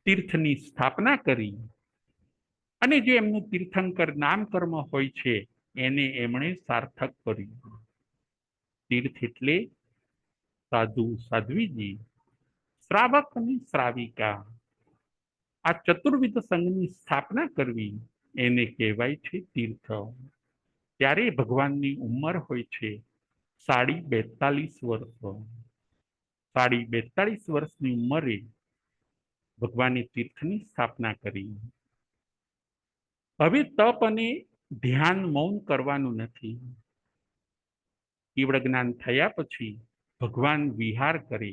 તીર્થની સ્થાપના કરી અને જે એમનું તીર્થંકર નામકર્મ હોય છે એને એમણે સાર્થક કર્યું. તીર્થ એટલે સાધુ સાધ્વીજી, શ્રાવક અને શ્રાવિકા, આ ચતુર્વિધ સંઘની સ્થાપના કરવી એને કહેવાય છે તીર્થ. ત્યારે ભગવાનની ઉંમર હોય છે 42.5 વર્ષ. 42.5 વર્ષની ઉંમરે ભગવાને તીર્થની સ્થાપના કરી. હવે તપ અને ધ્યાન મૌન કરવાનું નથી. કેવળ જ્ઞાન થયા પછી ભગવાન વિહાર કરે,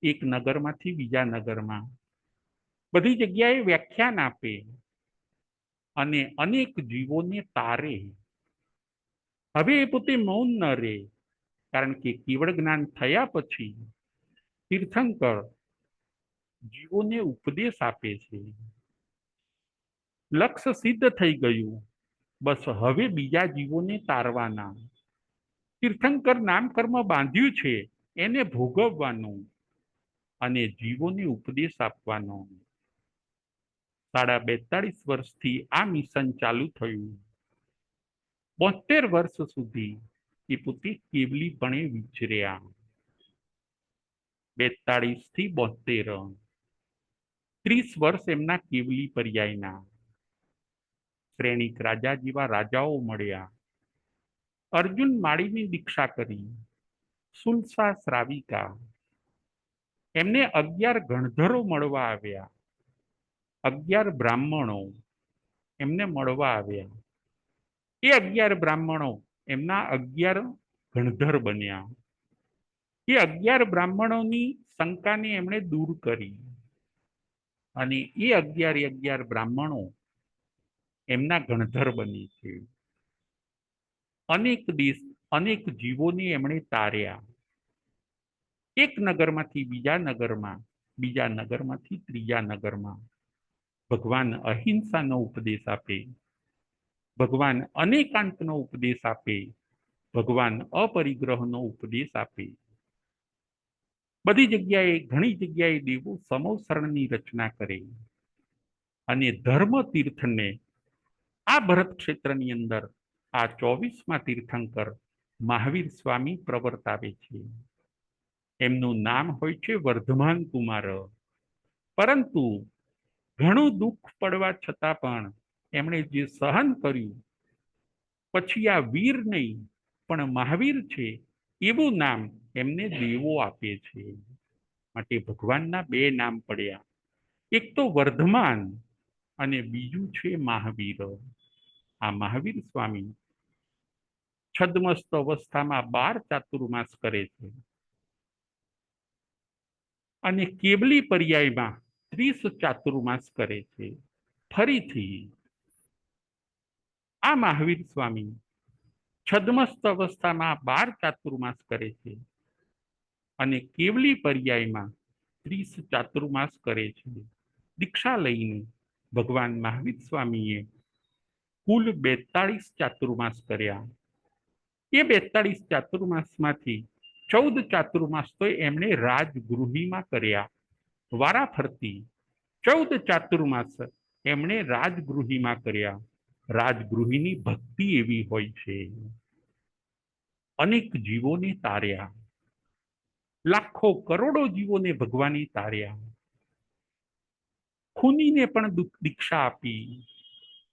એક નગરમાંથી બીજા નગરમાં, બધી જગ્યાએ વ્યાખ્યાન આપે અને અનેક જીવોને તારે. હવે એ પોતે મૌન ન રહે, કારણ કે કેવળ જ્ઞાન થયા પછી તીર્થંકર જીવોને ઉપદેશ આપે છે. લક્ષ્ય સિદ્ધ થઈ ગયું, બસ હવે બીજા જીવોને તારવાના. તીર્થંકર નામકર્મ બાંધ્યું છે એને ભોગવવાનું અને જીવોને ઉપદેશ આપવાનો. 42 વર્ષથી આ મિશન ચાલુ થયું. 72 વર્ષ સુધી એ પોતે કેવલીપણે વિચર્યા. 42 થી 72, 30 વર્ષ એમના કેવલી પર્યાયના. શ્રેણિક રાજા જેવા રાજાઓ મળ્યા. અર્જુન માળીની દીક્ષા કરી. સુલસા શ્રાવિકા, એમને 11 ગણધરો મળવા આવ્યા. 11 બ્રાહ્મણો એમને મળવા આવ્યા. એ 11 બ્રાહ્મણો એમના 11 ગણધર બન્યા. એ 11 બ્રાહ્મણોની શંકાને એમણે દૂર કરી અને એ 11 બ્રાહ્મણો એમના ગણધર બની છે. અનેક જીવોને એમણે તાર્યા. એક નગરમાંથી બીજા નગરમાં, બીજા નગરમાંથી ત્રીજા નગરમાં ભગવાન અહિંસાનો ઉપદેશ આપે, ભગવાન અનેકાંતનો ઉપદેશ આપે, ભગવાન અપરિગ્રહનો ઉપદેશ આપે. બધી જગ્યાએ, ઘણી જગ્યાએ દેવો સમવસરણની રચના કરે અને ધર્મ તીર્થને આ ભરત ક્ષેત્રની અંદર આ 24મા તીર્થંકર મહાવીર સ્વામી પ્રવર્તાવે છે. એમનું નામ હોય છે વર્ધમાન કુમાર. પરંતુ ઘણું દુઃખ પડવા છતાં પણ એમણે જે સહન કર્યું, પછી આ વીર નહીં પણ મહાવીર છે એવું નામ એમને દેવો આપે છે. માટે ભગવાનના 2 નામ પડ્યા, એક તો વર્ધમાન અને બીજું છે મહાવીર. આ મહાવીર સ્વામી છદ્મસ્ત અવસ્થામાં 12 ચાતુર્માસ કરે છે અને કેવલી પર્યાયમાં 30 ચાતુર્માસ કરે છે. ફરીથી આ મહાવીર સ્વામી છદ્મસ્ત અવસ્થામાં 12 ચાતુર્માસ કરે છે અને કેવલી પર્યાયમાં 30 ચાતુર્માસ કરે છે. દીક્ષા લઈને ભગવાન મહાવીર સ્વામીએ કુલ 42 ચાતુર્માસ કર્યા. એ 42 ચાતુર્માસમાંથી 14 ચાતુર્માસ તો એમણે રાજગૃહીમાં કર્યા. વારાફરતી 14 ચાતુર્માસ એમણે રાજગૃહીમાં કર્યા. રાજગૃહીની ભક્તિ એવી હોય છે. અનેક જીવોને તાર્યા. લાખો કરોડો જીવોને ભગવાને તાર્યા, ખૂનીને પણ દીક્ષા આપી,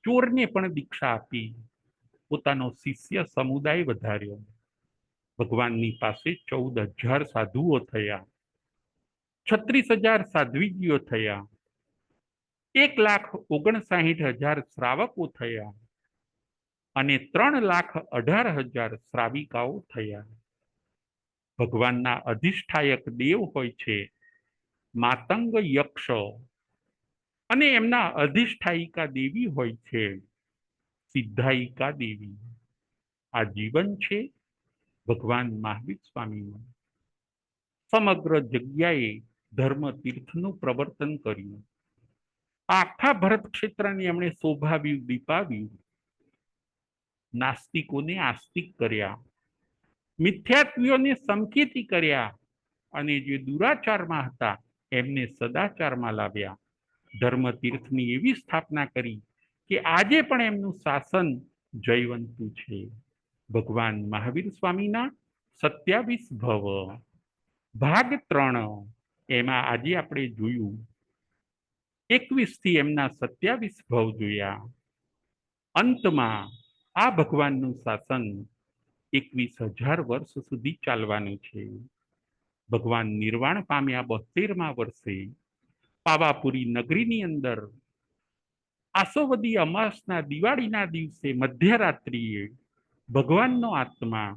ચોરને પણ દીક્ષા આપી, પોતાનો શિષ્ય સમુદાય વધાર્યો. ભગવાનની પાસે 14,000 સાધુઓ થયા, 36,000 સાધ્વીજીઓ થયા, 1,59,000 શ્રાવકો થયા અને 3,18,000 શ્રાવિકાઓ થયા. ભગવાનના અધિષ્ઠાયક દેવ હોય છે માતંગ યક્ષ, અને એમના અધિષ્ઠાયિકા દેવી હોય છે સિદ્ધાયિકા દેવી. આ જીવન છે ભગવાન મહાવીર સ્વામીનું. સમગ્ર જગ્યાએ ધર્મ તીર્થનું પ્રવર્તન કર્યું. આખા ભરત ક્ષેત્રને એમણે શોભાવ્યું, દીપાવ્યું. નાસ્તિકોને આસ્તિક કર્યા, મિથ્યાત્વીઓને સંકેતી કર્યા, અને જે દુરાચારમાં હતા એમને સદાચારમાં લાવ્યા. ધર્મ તીર્થની એવી સ્થાપના કરી કે આજે પણ એમનું શાસન જયવંતું છે. ભગવાન મહાવીર સ્વામીના 27 ભવ, ભાગ 3, એમાં આજે આપણે જોયું 21 થી એમના 27 ભવ જોયા. અંતમાં આ ભગવાનનું શાસન 21,000 વર્ષ સુધી ચાલવાનું છે. ભગવાન નિર્વાણ પામ્યા 72મા વર્ષે પાવાપુરી નગરીની અંદર આસોવદી અમાસના દિવાળીના દિવસે મધ્યરાત્રિએ ભગવાનનો આત્મા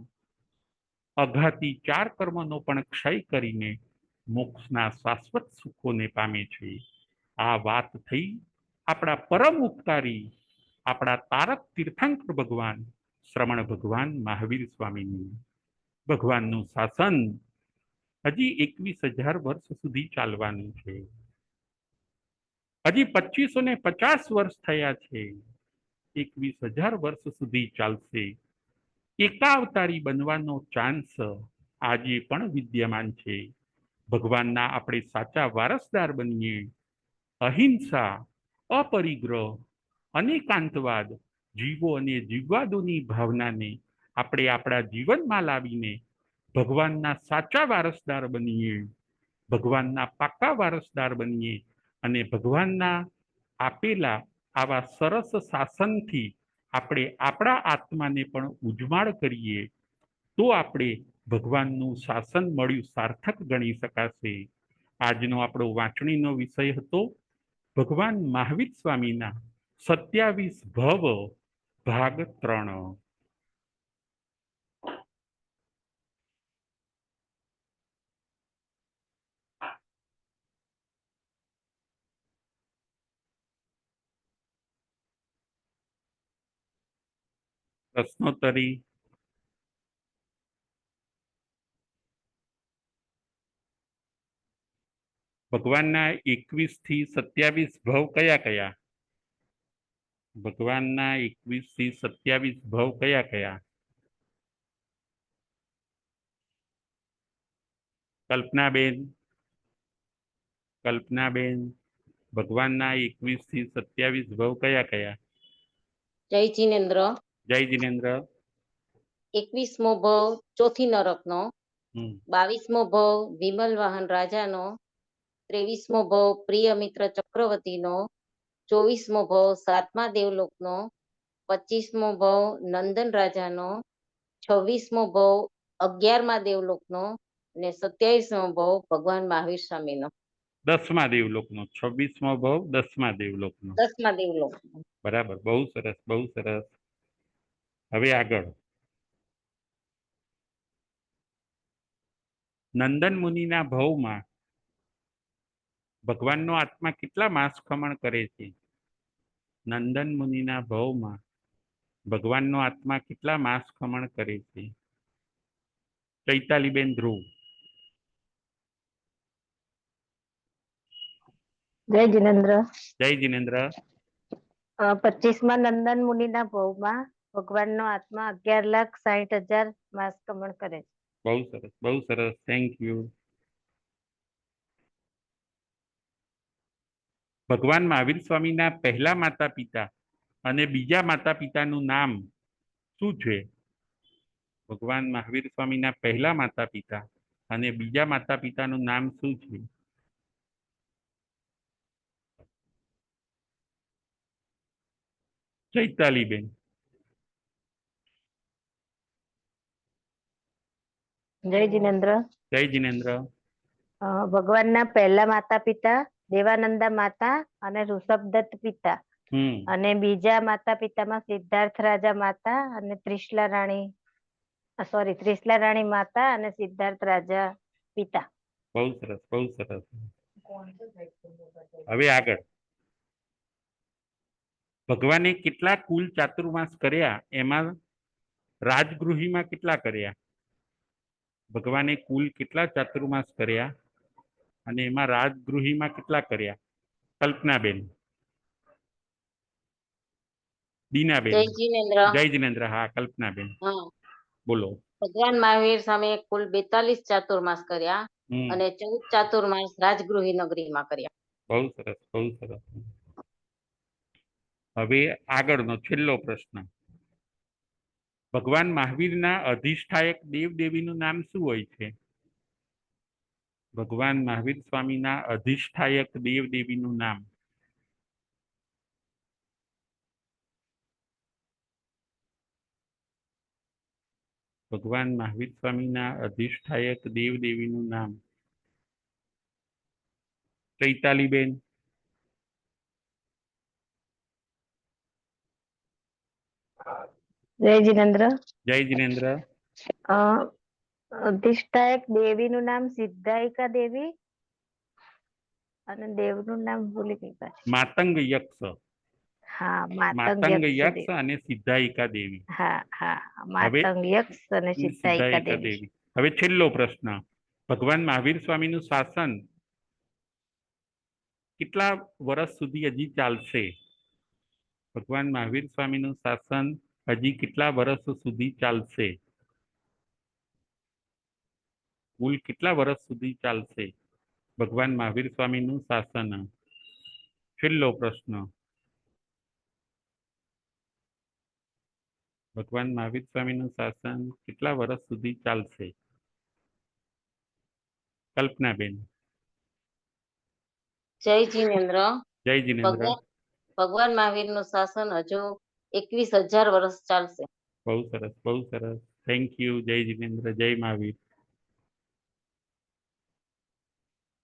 અઘાતી 4 કર્મનો પણ ક્ષય કરીને મોક્ષના શાશ્વત સુખોને પામે છે. આ વાત થઈ આપણા પરમ ઉપકારી, આપણા તારક તીર્થંકર ભગવાન શ્રમણ ભગવાન મહાવીર સ્વામીની. ભગવાનનું શાસન હજી 21,000 વર્ષ સુધી ચાલવાનું છે. હજી 2550 વર્ષ થયા છે. 21,000 વર્ષ સુધી ચાલશે. એકાવતારી બનવાનો ચાન્સ આજે પણ વિદ્યમાન છે. ભગવાનના આપણે સાચા વારસદાર બનીએ. અહિંસા, અપરિગ્રહ, અનેકાંતવાદ, જીવો અને જીવવાદોની ભાવનાને આપણે આપણા જીવનમાં લાવીને ભગવાનના સાચા વારસદાર બનીએ, ભગવાનના પાકા વારસદાર બનીએ, અને ભગવાનના આપેલા આવા સરસ શાસનથી આપણે આપણા આત્માને પણ ઉજ્જમાળ કરીએ તો આપણે ભગવાનનું શાસન મળ્યું સાર્થક ગણી શકાશે. આજનો આપણો વાંચણીનો વિષય હતો ભગવાન મહાવીર સ્વામીના 27 ભવ, ભાગ 3. પ્રશ્નોત્તરી. ભગવાનના 21 થી 27 ભવ કયા કયા? ભગવાનના 21 થી 27 ભવ કયા કયા? કલ્પનાબેન, કલ્પનાબેન, ભગવાનના 21 થી 27 ભવ કયા કયા? જય જીનેન્દ્ર. જય જીનેન્દ્ર. 21મો ભવ ચોથી નરકનો, 22મો ભવ વિમલ વાહન રાજાનો, 23મો ભવ પ્રિય મિત્ર ચક્રવર્તીનો, 24મો ભવ 7મા દેવલોકનો, 25મો ભવ નંદન રાજાનો, 26મો ભવ 11મા દેવલોકનો, અને 27મો ભવ ભગવાન મહાવીર સ્વામીનો. 10મા દેવલોકનો. 26મો ભવ 10મા દેવલોકનો. 10મા દેવલોકનો. બરાબર, બહુ સરસ, બહુ સરસ. હવે આગળ. નંદન મુનિના ભવમાં ભગવાનનો આત્મા કેટલા માસ ખમણ કરે છે? નંદન મુનિના ભવમાં ભગવાનનો આત્મા કેટલા માસ ખમણ કરે છે? ચૈતાલીબેન ધ્રુવ. જય જીનેન્દ્ર. જય જીનેન્દ્ર. 25મા નંદન મુનિના ભવમાં ભગવાનનો આત્મા 11,60,000 માસ કમણ કરે છે. બહુ સરસ, બહુ સરસ, થેન્ક યુ. ભગવાન મહાવીર સ્વામીના પહેલા માતા પિતા અને બીજા માતા પિતાનું નામ શું છે? ભગવાન મહાવીર સ્વામીના પહેલા માતા પિતા અને બીજા માતા પિતાનું નામ શું છે? ચૈતાલીબેન. જય જિનેન્દ્ર. જય જિનેન્દ્ર. ભગવાનના પહેલા માતા પિતા દેવાનંદા માતા અને ઋષભદત્ત પિતા, અને બીજા માતા પિતામાં સિદ્ધાર્થ રાજા માતા અને ત્રિશલા રાણી માતા અને સિદ્ધાર્થ રાજા પિતા. બહુ સરસ, બહુ સરસ. હવે આગળ. ભગવાને કેટલા કુલ ચાતુર્માસ કર્યા, એમાં રાજગૃહીમાં કેટલા કર્યા? ભગવાને કુલ કેટલા ચાતુર્માસ કર્યા અને એમાં રાજગૃહીમાં કેટલા કર્યા? કલ્પનાબેન. દીનાબેન. જય જીનેન્દ્ર. જય જિનેન્દ્ર. હા, કલ્પનાબેન હા, બોલો. ભગવાન મહાવીર સામે કુલ 42 ચાતુર્માસ કર્યા અને 14 ચાતુર્માસ રાજગૃહી નગરીમાં કર્યા. બહુ સરસ, બહુ સરસ. હવે આગળનો છેલ્લો પ્રશ્ન. ભગવાન મહાવીરના અધિષ્ઠાયક દેવ દેવીનું નામ શું હોય છે? ભગવાન મહાવીર સ્વામીના અધિષ્ઠાયક દેવ દેવીનું નામ. ભગવાન મહાવીર સ્વામીના અધિષ્ઠાયક દેવ દેવીનું નામ. ચૈતાલીબેન. જય જિનેન્દ્ર. જય જિનેન્દ્ર. અધિષ્ઠાયક દેવીનું નામ સિદ્ધાયિકા દેવી અને દેવનું નામ ભૂલી ગઈ પાછી. માતંગ યક્ષ. હા, માતંગ યક્ષ અને સિદ્ધાયિકા દેવી. હા હા, માતંગ યક્ષ અને સિદ્ધાયિકા દેવી. હવે છેલ્લો પ્રશ્ન. ભગવાન મહાવીર સ્વામીનું શાસન કેટલા વર્ષ સુધી હજી ચાલશે? ભગવાન મહાવીર સ્વામીનું શાસન હજી કેટલા વર્ષ સુધી ચાલશે? કુલ કેટલા વર્ષ સુધી ચાલશે ભગવાન મહાવીર સ્વામીનું શાસન? છેલ્લો પ્રશ્ન. ભગવાન મહાવીર સ્વામીનું શાસન કેટલા વર્ષ સુધી ચાલશે? કલ્પનાબેન. જય જીનેન્દ્ર. જય જિનેન્દ્ર. ભગવાન મહાવીરનું શાસન હજુ 21,000 વર્ષ ચાલશે. બહુ સરસ, બહુ સરસ. Thank you. જય જિનેન્દ્ર. જય મહાવીર.